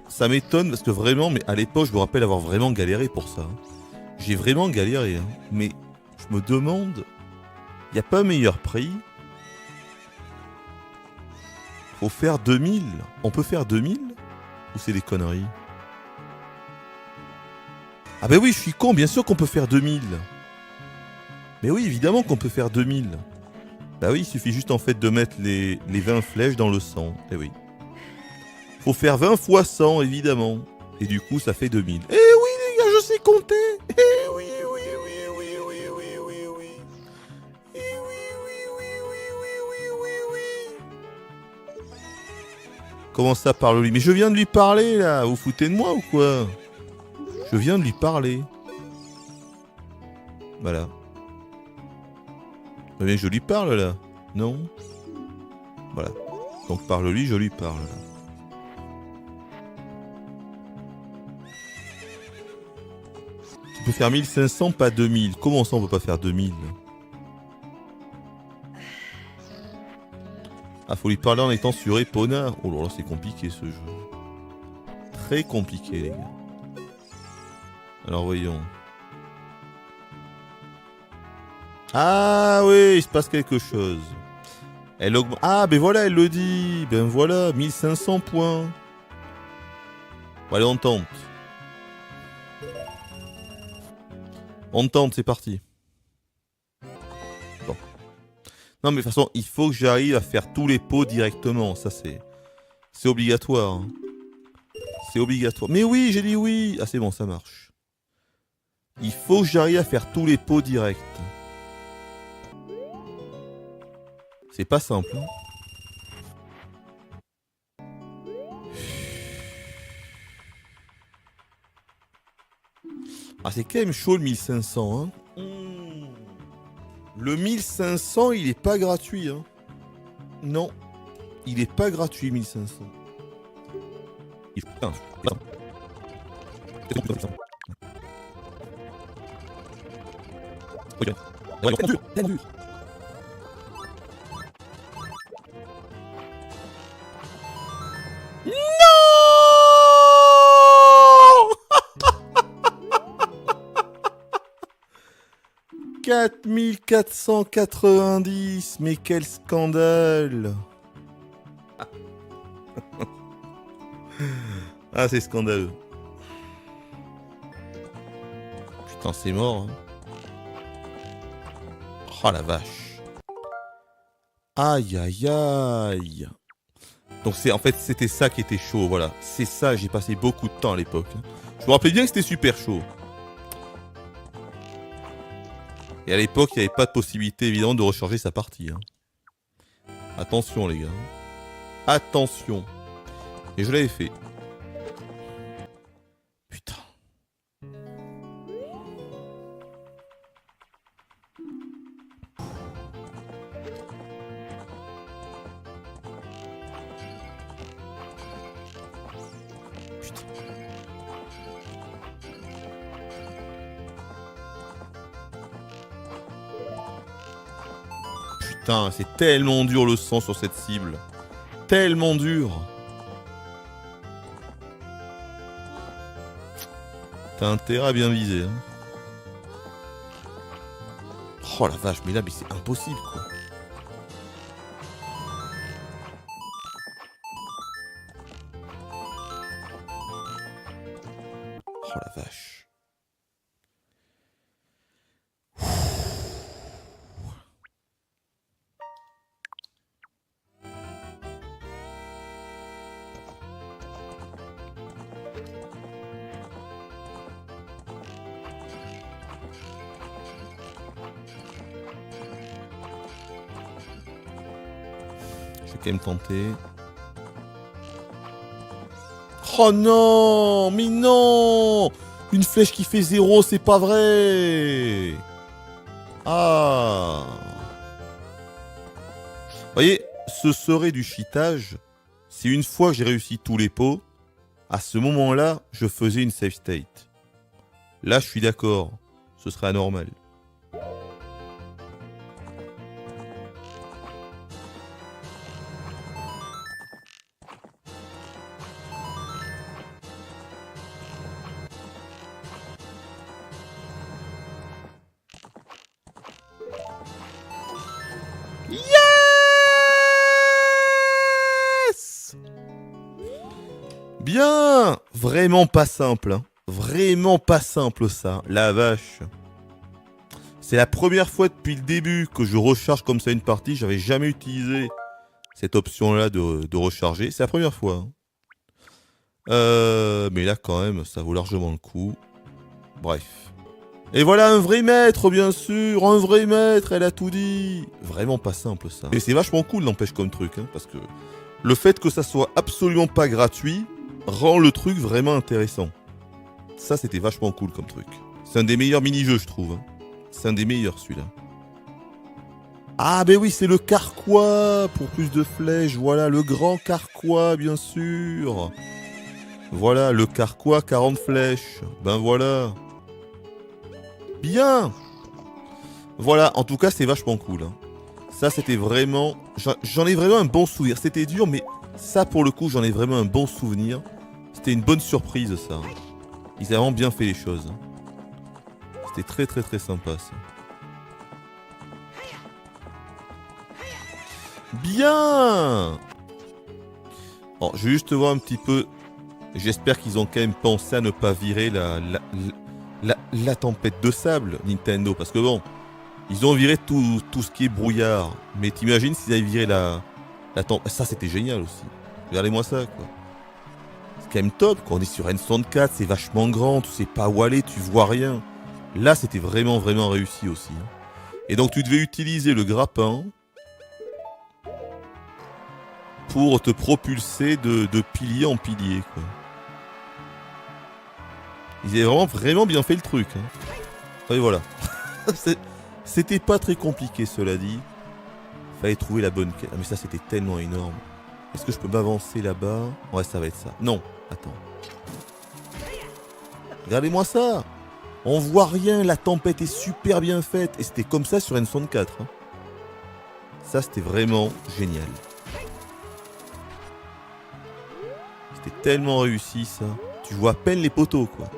Ça m'étonne parce que vraiment, mais à l'époque, je me rappelle avoir vraiment galéré pour ça. Hein. J'ai vraiment galéré. Hein. Mais je me demande, il n'y a pas un meilleur prix? Faut faire 2000. On peut faire 2000? Ou c'est des conneries? Ah bah oui, je suis con, bien sûr qu'on peut faire 2000. Mais oui, évidemment qu'on peut faire 2000. Bah oui, il suffit juste en fait de mettre les 20 flèches dans le sang. Eh oui. Faut faire 20 fois 100, évidemment. Et du coup, ça fait 2000. Eh oui, les gars, je sais compter. Eh oui, oui, oui, oui, oui, oui, oui, oui. Eh oui, oui, oui, oui, oui, oui, oui, oui. Comment ça, parle-lui? Mais je viens de lui parler, là. Vous foutez de moi ou quoi? Je viens de lui parler. Voilà. Mais je lui parle, là. Non? Voilà. Donc parle-lui, je lui parle, là. Tu peux faire 1500, pas 2000. Comment ça, on peut pas faire 2000? Ah, faut lui parler en étant sur Epona. Oh là là, c'est compliqué, ce jeu. Très compliqué, les gars. Alors, voyons. Ah oui, il se passe quelque chose. Elle augmente. Ah, ben voilà, elle le dit. Ben voilà, 1500 points. Bon, allez, on tente. On tente, c'est parti. Bon. Non, mais de toute façon, il faut que j'arrive à faire tous les pots directement. Ça, c'est obligatoire. Hein. C'est obligatoire. Mais oui, j'ai dit oui. Ah, c'est bon, ça marche. Il faut que j'arrive à faire tous les pots directs. C'est pas simple. Hein. Ah, c'est quand même chaud le 1500. Hein. Le 1500, il est pas gratuit. Hein. Non, il est pas gratuit 1500. Il... Ah, okay. Non 4490, mais quel scandale. Ah, c'est scandaleux. Putain, c'est mort. Hein. Oh la vache. Aïe aïe aïe. Donc c'est en fait c'était ça qui était chaud, voilà. C'est ça, j'ai passé beaucoup de temps à l'époque. Je me rappelais bien que c'était super chaud. Et à l'époque, il n'y avait pas de possibilité évidemment de recharger sa partie. Hein. Attention les gars. Attention. Et je l'avais fait. Putain. Putain, c'est tellement dur le sang sur cette cible. Tellement dur. T'as intérêt à bien viser. Hein. Oh la vache, mais là, mais c'est impossible quoi. Oh la vache. Je vais quand même tenter. Oh non! Mais non! Une flèche qui fait 0, c'est pas vrai! Ah! Vous voyez, ce serait du cheatage. Si une fois que j'ai réussi tous les pots, à ce moment-là, je faisais une save state. Là, je suis d'accord. Ce serait anormal. Bien. Vraiment pas simple. Hein. Vraiment pas simple ça. La vache. C'est la première fois depuis le début que je recharge comme ça une partie. J'avais jamais utilisé cette option-là de recharger. C'est la première fois. Hein. Mais là, quand même, ça vaut largement le coup. Bref. Et voilà un vrai maître, bien sûr. Un vrai maître, elle a tout dit. Vraiment pas simple, ça. Et c'est vachement cool, n'empêche, comme truc. Hein, parce que le fait que ça soit absolument pas gratuit rend le truc vraiment intéressant. Ça, c'était vachement cool comme truc. C'est un des meilleurs mini-jeux, je trouve. Hein. C'est un des meilleurs, celui-là. Ah, ben oui, c'est le carquois pour plus de flèches. Voilà, le grand carquois, bien sûr. Voilà, le carquois, 40 flèches. Ben voilà. Bien. Voilà, en tout cas, c'est vachement cool. Hein. Ça, c'était vraiment... J'en ai vraiment un bon souvenir. C'était dur, mais ça, pour le coup, j'en ai vraiment un bon souvenir. C'était une bonne surprise, ça. Ils avaient vraiment bien fait les choses. Hein. C'était très, très, très sympa, ça. Bien. Bon, je vais juste voir un petit peu... J'espère qu'ils ont quand même pensé à ne pas virer la tempête de sable, Nintendo. Parce que bon, ils ont viré tout ce qui est brouillard. Mais t'imagines s'ils avaient viré la tempête... Ça, c'était génial aussi. Regardez-moi ça, quoi. C'est quand même top, quoi. On est sur N64, c'est vachement grand, tu sais pas où aller, tu vois rien. Là, c'était vraiment, vraiment réussi aussi. Et donc, tu devais utiliser le grappin pour te propulser de pilier en pilier, quoi. Ils avaient vraiment bien fait le truc. Hein. Et voilà. C'était pas très compliqué, cela dit. Fallait trouver la bonne quête. Ah, mais ça, c'était tellement énorme. Est-ce que je peux m'avancer là-bas? Ouais, ça va être ça. Non, attends. Regardez-moi ça. On voit rien, la tempête est super bien faite. Et c'était comme ça sur N64. Hein. Ça, c'était vraiment génial. C'était tellement réussi, ça. Tu vois à peine les poteaux, quoi.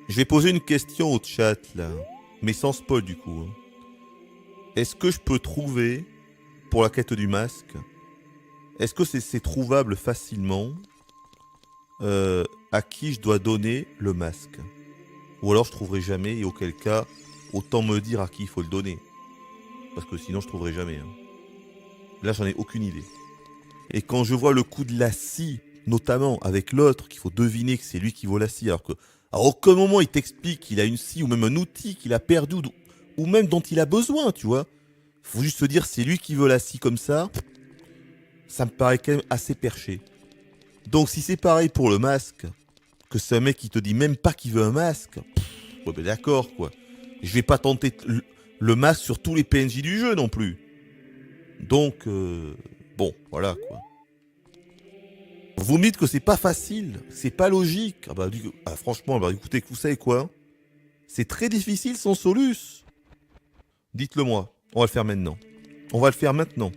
Je vais poser une question au chat, là. Mais sans spoil, du coup. Est-ce que je peux trouver, pour la quête du masque, est-ce que c'est trouvable facilement à qui je dois donner le masque? Ou alors je trouverai jamais, et auquel cas, autant me dire à qui il faut le donner. Parce que sinon, je trouverai jamais. Hein. Là, j'en ai aucune idée. Et quand je vois le coup de la scie, notamment avec l'autre, qu'il faut deviner que c'est lui qui vaut la scie, alors que à aucun moment il t'explique qu'il a une scie ou même un outil qu'il a perdu ou même dont il a besoin, tu vois. Faut juste se dire c'est lui qui veut la scie comme ça. Ça me paraît quand même assez perché. Donc si c'est pareil pour le masque, que c'est un mec qui te dit même pas qu'il veut un masque, ouais ben d'accord quoi. Je vais pas tenter le masque sur tous les PNJ du jeu non plus. Donc bon voilà quoi. Vous me dites que c'est pas facile, c'est pas logique. Ah bah, franchement, bah, écoutez, vous savez quoi? C'est très difficile sans Solus. Dites-le moi, on va le faire maintenant. On va le faire maintenant.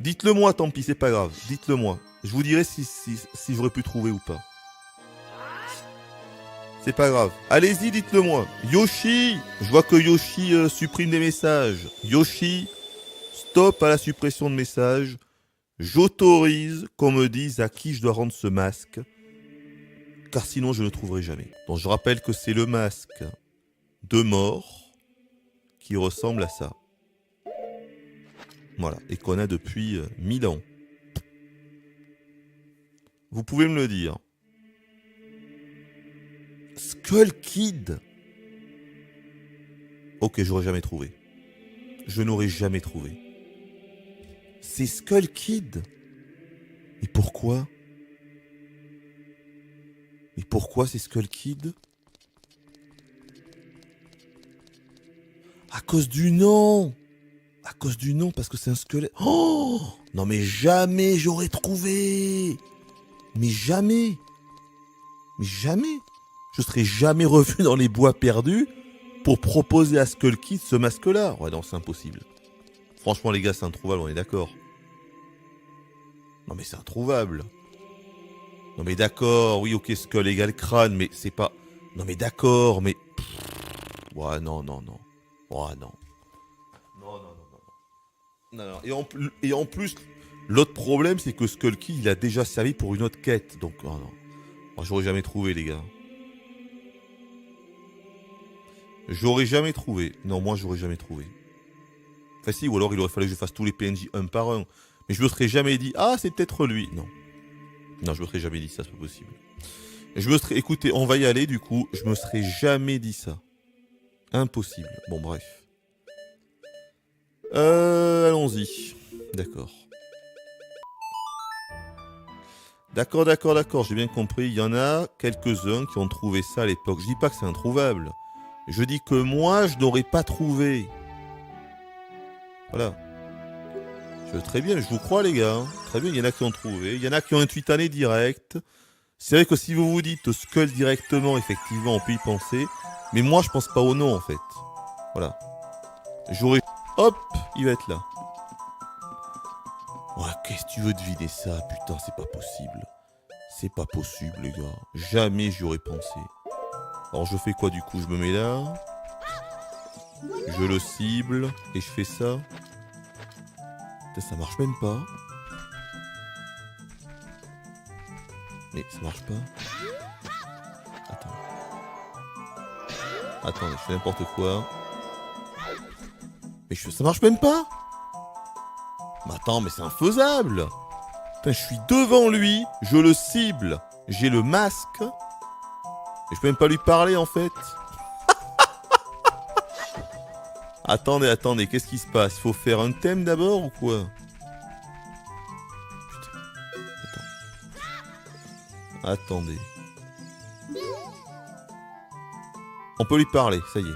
Dites-le moi, tant pis, c'est pas grave. Dites-le moi. Je vous dirai si j'aurais pu trouver ou pas. C'est pas grave. Allez-y, dites-le moi. Yoshi, je vois que Yoshi supprime des messages. Yoshi, stop à la suppression de messages. J'autorise qu'on me dise à qui je dois rendre ce masque, car sinon je ne trouverai jamais. Donc je rappelle que c'est le masque de mort qui ressemble à ça. Voilà, et qu'on a depuis 1000 ans. Vous pouvez me le dire. Skull Kid. Ok, j'aurais jamais trouvé. Je n'aurais jamais trouvé. C'est Skull Kid. Et pourquoi? Et pourquoi c'est Skull Kid? À cause du nom. À cause du nom, parce que c'est un squelette. Oh! Non mais jamais j'aurais trouvé. Mais jamais. Mais jamais. Je serais jamais revenu dans les bois perdus pour proposer à Skull Kid ce masque-là. Ouais, non, c'est impossible. Franchement, les gars, c'est introuvable, on est d'accord. Non, mais c'est introuvable. Non, mais d'accord, oui, ok, Skull égale crâne, mais c'est pas... Non, mais d'accord, mais... Ouais, non, non, non. Ouais, non. Non, non, non, non. Non, non. Et en plus, l'autre problème, c'est que Skull Kid, il a déjà servi pour une autre quête. Donc, oh non. Moi, j'aurais jamais trouvé, les gars. J'aurais jamais trouvé. Non, moi, j'aurais jamais trouvé. Enfin, si, ou alors il aurait fallu que je fasse tous les PNJ un par un. Mais je me serais jamais dit, ah, c'est peut-être lui. Non. Non, je me serais jamais dit ça, c'est pas possible. Je me serais... Écoutez, on va y aller, du coup. Je me serais jamais dit ça. Impossible. Bon, bref. Allons-y. D'accord. D'accord, d'accord, d'accord. J'ai bien compris. Il y en a quelques-uns qui ont trouvé ça à l'époque. Je dis pas que c'est introuvable. Je dis que moi, je n'aurais pas trouvé. Voilà. Très bien, je vous crois, les gars. Très bien, il y en a qui ont trouvé. Il y en a qui ont intuitané direct. C'est vrai que si vous vous dites Skull directement, effectivement, on peut y penser. Mais moi, je pense pas au nom, en fait. Voilà. J'aurais... Hop, il va être là. Ouais, qu'est-ce que tu veux deviner ça? Putain, c'est pas possible. C'est pas possible, les gars. Jamais j'y aurais pensé. Alors, je fais quoi, du coup? Je me mets là. Je le cible. Et je fais ça. Putain, ça marche même pas. Mais ça marche pas. Attends. Attendez, je fais n'importe quoi. Mais ça marche même pas. Mais attends, mais c'est infaisable. Putain, je suis devant lui, je le cible, j'ai le masque. Et je peux même pas lui parler en fait. Attendez, attendez, qu'est-ce qui se passe? Il faut faire un thème d'abord ou quoi? Putain. Attends. Attendez. On peut lui parler, ça y est.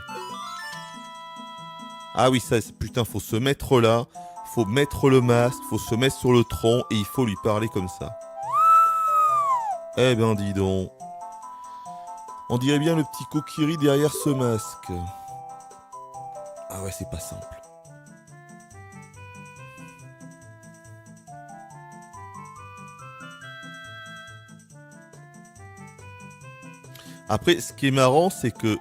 Ah oui, ça, putain, faut se mettre là. Faut mettre le masque, faut se mettre sur le tronc et il faut lui parler comme ça. Eh ben, dis donc. On dirait bien le petit Kokiri derrière ce masque. Ah ouais, c'est pas simple. Après, ce qui est marrant, c'est que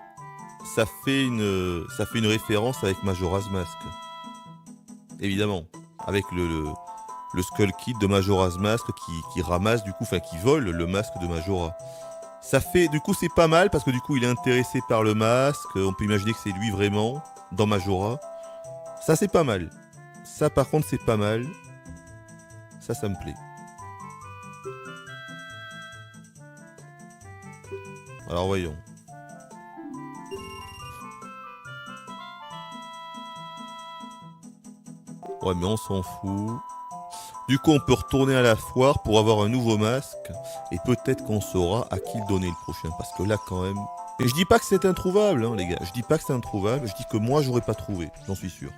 ça fait une référence avec Majora's Mask. Évidemment. Avec le Skull Kid de Majora's Mask qui ramasse, du coup, enfin, qui vole le masque de Majora. Ça fait, du coup, c'est pas mal parce que du coup, il est intéressé par le masque. On peut imaginer que c'est lui vraiment dans Majora. Ça, c'est pas mal. Ça, par contre, c'est pas mal. Ça me plaît. Alors, voyons. Ouais, mais on s'en fout. Du coup, on peut retourner à la foire pour avoir un nouveau masque. Et peut-être qu'on saura à qui le donner le prochain. Parce que là, quand même... Et je dis pas que c'est introuvable, hein, les gars. Je dis pas que c'est introuvable. Je dis que moi, j'aurais pas trouvé. J'en suis sûr.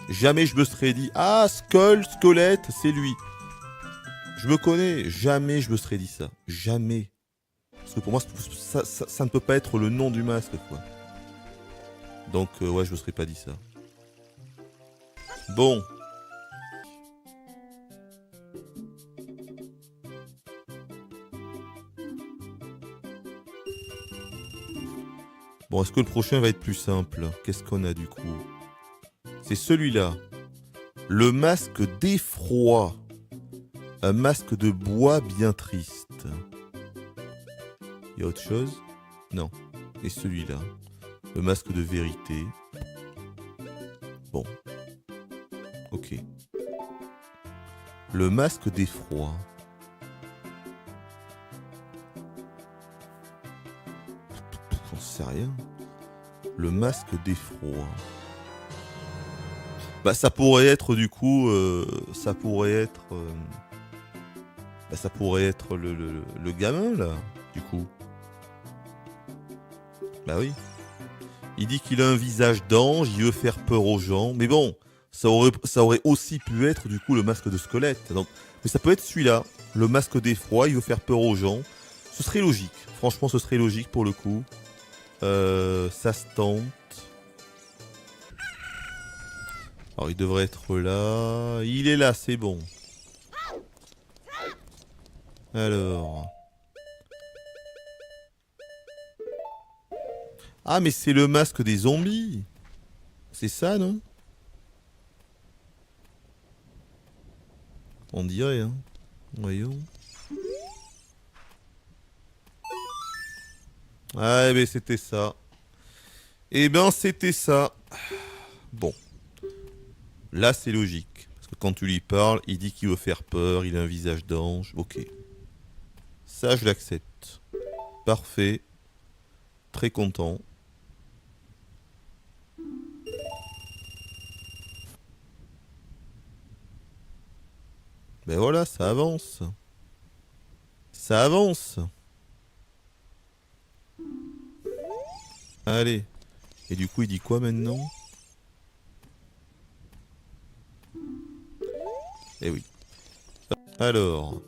Jamais je me serais dit, ah, Skull, squelette, c'est lui. Je me connais. Jamais je me serais dit ça. Jamais. Parce que pour moi, ça ne peut pas être le nom du masque, quoi. Donc, ouais, je me serais pas dit ça. Bon. Bon, est-ce que le prochain va être plus simple? Qu'est-ce qu'on a du coup? C'est celui-là. Le masque d'effroi. Un masque de bois bien triste. Il y a autre chose? Non. Et celui-là. Le masque de vérité. Bon. Ok. Le masque d'effroi. J'en sais rien. Le masque d'effroi. Bah ça pourrait être du coup... ça pourrait être... ça pourrait être le gamin là, du coup. Bah oui. Il dit qu'il a un visage d'ange, il veut faire peur aux gens. Mais bon, ça aurait aussi pu être du coup le masque de squelette. Donc, mais ça peut être celui-là, le masque d'effroi, il veut faire peur aux gens. Ce serait logique. Franchement, ce serait logique pour le coup. Ça se tente. Alors, il devrait être là. Il est là, c'est bon. Alors... Ah, mais c'est le masque des zombies. C'est ça, non? On dirait, hein. Voyons. Ah, mais c'était ça. Eh ben, c'était ça. Bon. Là, c'est logique. Parce que quand tu lui parles, il dit qu'il veut faire peur, il a un visage d'ange. Ok. Ça, je l'accepte. Parfait. Très content. Ben voilà, ça avance. Ça avance. Allez. Et du coup, il dit quoi maintenant? Eh oui. Alors.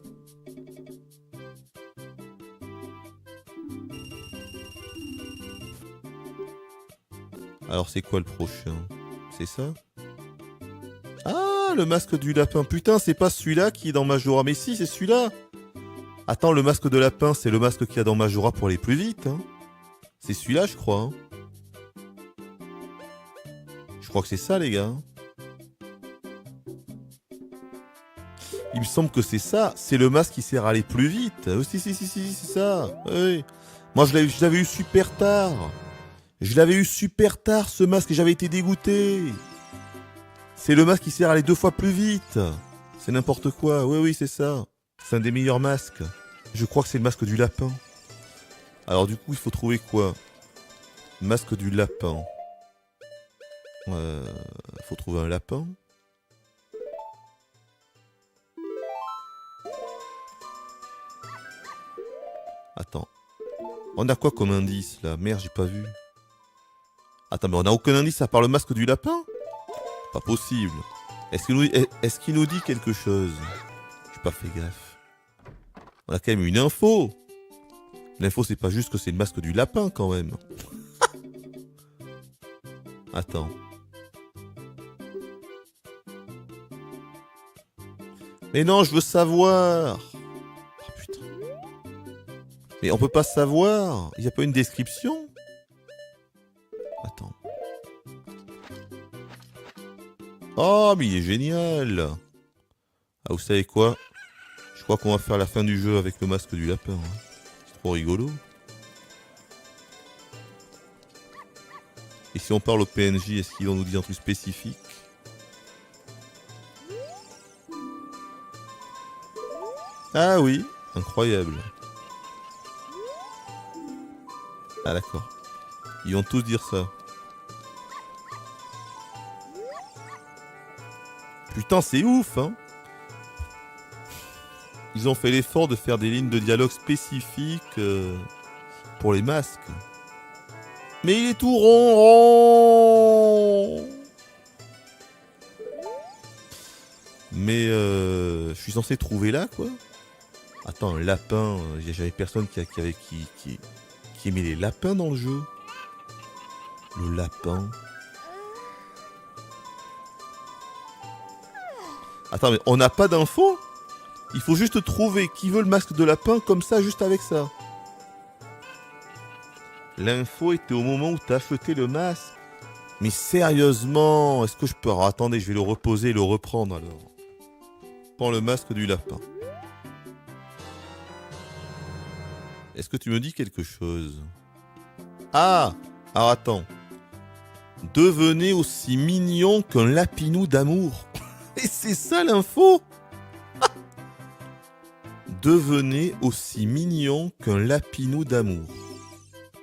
Alors, c'est quoi le prochain? C'est ça? Ah, le masque du lapin. Putain, c'est pas celui-là qui est dans Majora. Mais si, c'est celui-là. Attends, le masque de lapin, c'est le masque qu'il y a dans Majora pour aller plus vite. Hein. C'est celui-là, je crois. Hein. Je crois que c'est ça, les gars. Il me semble que c'est ça. C'est le masque qui sert à aller plus vite. Oh, si, c'est ça. Oui. Moi, je l'avais eu super tard. Je l'avais eu super tard, ce masque, et j'avais été dégoûté. C'est le masque qui sert à aller 2 fois plus vite. C'est n'importe quoi. Oui, c'est ça. C'est un des meilleurs masques. Je crois que c'est le masque du lapin. Alors du coup, il faut trouver quoi? Masque du lapin. Il faut trouver un lapin. Attends. On a quoi comme indice là? Merde, j'ai pas vu. Attends, mais on a aucun indice à part le masque du lapin? Pas possible. Est-ce qu'il nous dit quelque chose? J'ai pas fait gaffe. On a quand même une info. L'info, c'est pas juste que c'est le masque du lapin, quand même. Attends. Mais non, je veux savoir. Oh putain. Mais on peut pas savoir. Il y a pas une description? Attends. Oh, mais il est génial. Ah, vous savez quoi? Je crois qu'on va faire la fin du jeu avec le masque du lapin. Hein. C'est trop rigolo. Et si on parle au PNJ, est-ce qu'ils vont nous dire un truc spécifique? Ah oui, incroyable. Ah d'accord. Ils vont tous dire ça. Putain, c'est ouf, hein. Ils ont fait l'effort de faire des lignes de dialogue spécifiques pour les masques. Mais il est tout rond. Mais je suis censé trouver là, quoi. Attends, un lapin. J'avais personne qui aimait les lapins dans le jeu. Le lapin. Attends, mais on n'a pas d'infos? Il faut juste trouver qui veut le masque de lapin comme ça, juste avec ça. L'info était au moment où t'as acheté le masque. Mais sérieusement, est-ce que je peux... Alors, attendez, je vais le reposer et le reprendre alors. Prends le masque du lapin. Est-ce que tu me dis quelque chose? Ah! Alors attends. Devenez aussi mignon qu'un lapinou d'amour. Et c'est ça l'info? Devenez aussi mignon qu'un lapinou d'amour.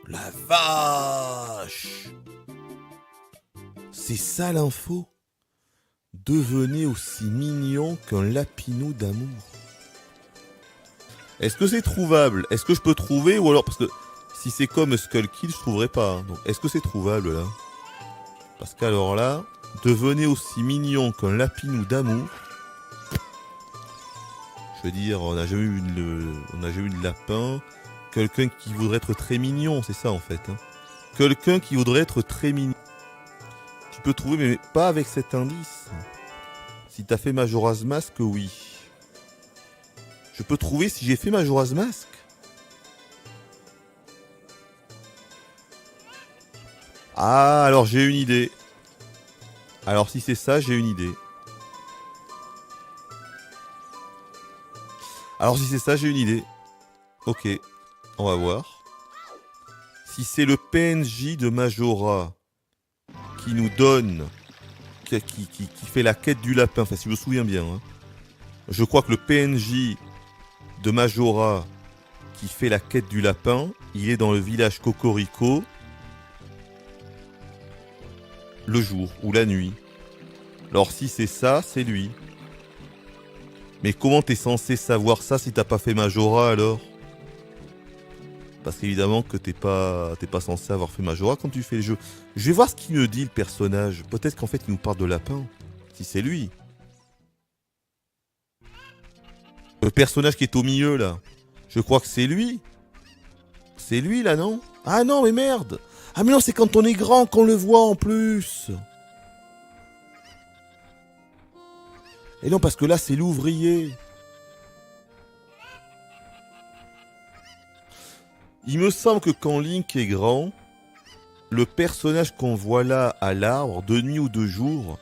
La vache! C'est ça l'info? Devenez aussi mignon qu'un lapinou d'amour. Est-ce que c'est trouvable? Est-ce que je peux trouver? Ou alors, parce que si c'est comme Skull Kill, je trouverai pas. Hein. Donc, est-ce que c'est trouvable là? Parce qu'alors là, devenez aussi mignon qu'un lapinou d'amour. Je veux dire, on n'a jamais eu de lapin. Quelqu'un qui voudrait être très mignon, c'est ça en fait. Hein. Quelqu'un qui voudrait être très mignon. Tu peux trouver, mais pas avec cet indice. Si t'as fait Majora's Mask, oui. Je peux trouver si j'ai fait Majora's Mask. Ah, alors j'ai une idée. Alors si c'est ça, j'ai une idée. Alors si c'est ça, j'ai une idée. Ok, on va voir. Si c'est le PNJ de Majora qui nous donne, qui fait la quête du lapin, enfin si je me souviens bien, hein. Je crois que le PNJ de Majora qui fait la quête du lapin, il est dans le village Cocorico le jour ou la nuit. Alors si c'est ça, c'est lui. Mais comment t'es censé savoir ça si t'as pas fait Majora alors? Parce qu'évidemment que t'es pas censé avoir fait Majora quand tu fais le jeu. Je vais voir ce qu'il me dit le personnage. Peut-être qu'en fait il nous parle de lapin. Si c'est lui. Le personnage qui est au milieu là. Je crois que c'est lui. C'est lui là, non? Ah non mais merde. Ah mais non, c'est quand on est grand qu'on le voit en plus. Et non, parce que là c'est l'ouvrier. Il me semble que quand Link est grand, le personnage qu'on voit là à l'arbre, de nuit ou de jour,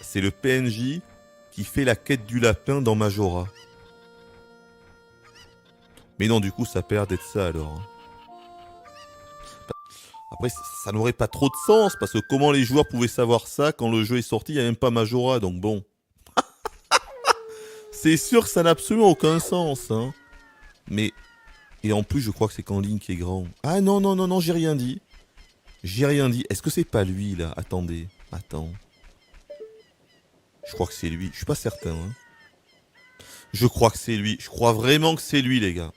c'est le PNJ qui fait la quête du lapin dans Majora. Mais non, du coup, ça perd d'être ça alors. Après, ça n'aurait pas trop de sens, parce que comment les joueurs pouvaient savoir ça quand le jeu est sorti, il n'y a même pas Majora, donc bon. C'est sûr que ça n'a absolument aucun sens, hein. Mais... Et en plus, je crois que c'est quand Link est grand. Ah non, non, non, non, j'ai rien dit. J'ai rien dit. Est-ce que c'est pas lui, là? Attendez. Attends. Je crois que c'est lui. Je suis pas certain, hein. Je crois que c'est lui. Je crois vraiment que c'est lui, les gars.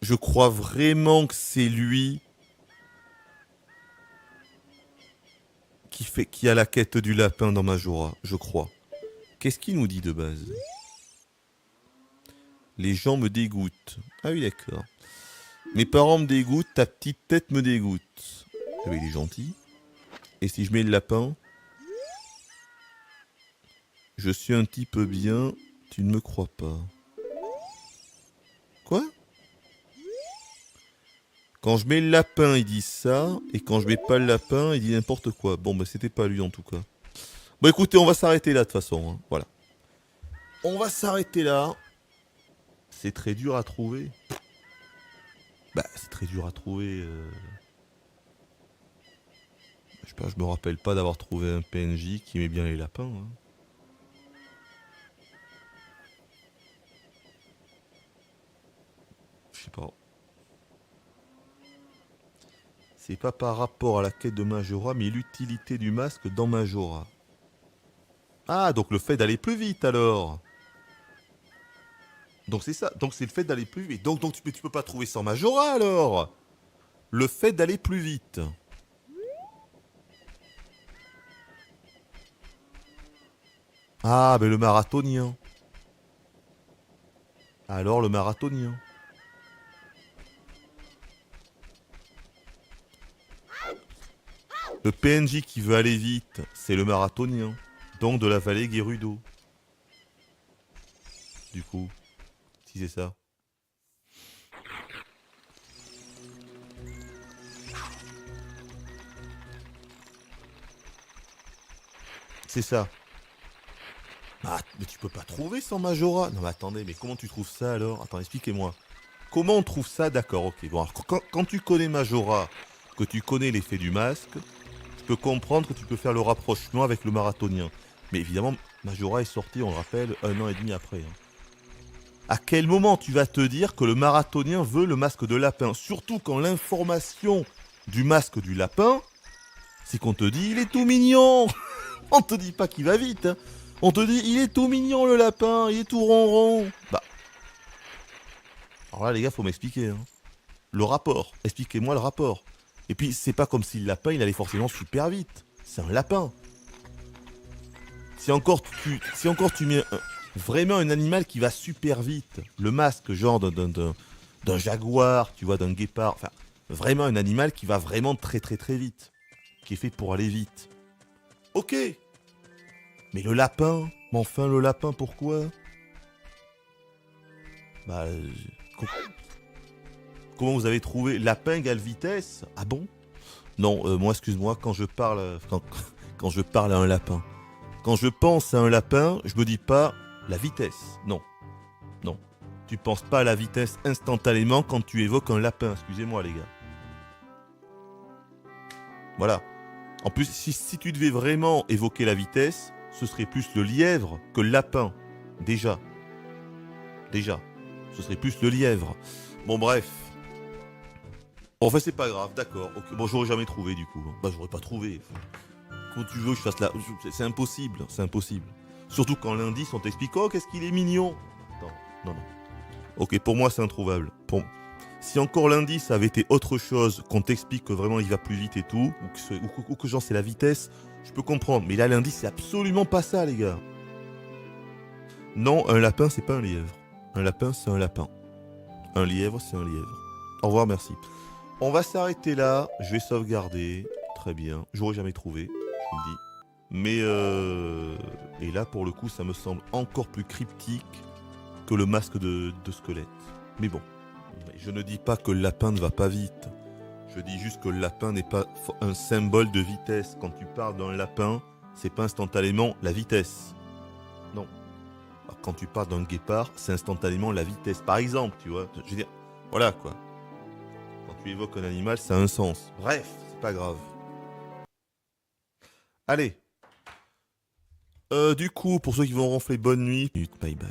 Je crois vraiment que c'est lui qui a la quête du lapin dans Majora. Je crois. Qu'est-ce qu'il nous dit de base? Les gens me dégoûtent. Ah oui, d'accord. Mes parents me dégoûtent, ta petite tête me dégoûte. Ah oui, il est gentil. Et si je mets le lapin? Je suis un type bien, tu ne me crois pas. Quoi? Quand je mets le lapin, il dit ça. Et quand je mets pas le lapin, il dit n'importe quoi. Bon, bah c'était pas lui en tout cas. Bon, écoutez, on va s'arrêter là de toute façon. Hein. Voilà. On va s'arrêter là. C'est très dur à trouver. Bah, c'est très dur à trouver. Je sais pas, je me rappelle pas d'avoir trouvé un PNJ qui aimait bien les lapins. Hein. Je sais pas. C'est pas par rapport à la quête de Majora, mais l'utilité du masque dans Majora. Ah, donc le fait d'aller plus vite alors. Donc c'est ça, donc c'est le fait d'aller plus vite. Donc tu peux pas trouver sans Majora alors. Le fait d'aller plus vite. Ah, ben le marathonien. Alors le marathonien. Le PNJ qui veut aller vite, c'est le marathonien. Donc de la vallée Gerudo. Du coup. C'est ça. C'est ça. Ah, mais tu peux pas trouver sans Majora. Non mais attendez, mais comment tu trouves ça alors? Attends, expliquez-moi. Comment on trouve ça? D'accord, ok. Bon, alors, quand tu connais Majora, que tu connais l'effet du masque, je peux comprendre que tu peux faire le rapprochement avec le marathonien. Mais évidemment, Majora est sorti, on le rappelle, 1 an et demi après. Hein. À quel moment tu vas te dire que le marathonien veut le masque de lapin? Surtout quand l'information du masque du lapin, c'est qu'on te dit il est tout mignon. On te dit pas qu'il va vite. Hein. On te dit il est tout mignon le lapin, il est tout ronron. Bah. Alors là les gars, faut m'expliquer. Hein. Le rapport. Expliquez-moi le rapport. Et puis c'est pas comme si le lapin il allait forcément super vite. C'est un lapin. Si encore tu mets Vraiment un animal qui va super vite. Le masque, genre d'un jaguar, tu vois, d'un guépard. Enfin, vraiment un animal qui va vraiment très très très vite. Qui est fait pour aller vite. Ok. Mais le lapin, mais enfin le lapin, pourquoi? Bah... Comment vous avez trouvé lapin égale vitesse? Ah bon? Non, moi, excuse-moi, quand je parle à un lapin, quand je pense à un lapin, je me dis pas la vitesse. Non, non. Tu penses pas à la vitesse instantanément quand tu évoques un lapin. Excusez-moi, les gars. Voilà. En plus, si tu devais vraiment évoquer la vitesse, ce serait plus le lièvre que le lapin. Déjà. Ce serait plus le lièvre. Bon, bref. Enfin, c'est pas grave, d'accord. Okay. Bon, j'aurais jamais trouvé, du coup. Bah, j'aurais pas trouvé. Quand tu veux que je fasse la... C'est impossible, c'est impossible. Surtout quand l'indice, on t'explique, oh, qu'est-ce qu'il est mignon. Non. Ok, pour moi, c'est introuvable. Si encore l'indice avait été autre chose, qu'on t'explique que vraiment il va plus vite et tout, ou que genre c'est la vitesse, je peux comprendre. Mais là, l'indice, c'est absolument pas ça, les gars. Non, un lapin, c'est pas un lièvre. Un lapin, c'est un lapin. Un lièvre, c'est un lièvre. Au revoir, merci. On va s'arrêter là. Je vais sauvegarder. Très bien. J'aurais jamais trouvé, je vous le dis. Mais et là, pour le coup, ça me semble encore plus cryptique que le masque de squelette. Mais bon, je ne dis pas que le lapin ne va pas vite. Je dis juste que le lapin n'est pas un symbole de vitesse. Quand tu parles d'un lapin, c'est pas instantanément la vitesse. Non. Alors, quand tu parles d'un guépard, c'est instantanément la vitesse. Par exemple, tu vois. Je veux dire, voilà quoi. Quand tu évoques un animal, ça a un sens. Bref, c'est pas grave. Allez. Du coup, pour ceux qui vont ronfler, bonne nuit. Bye bye.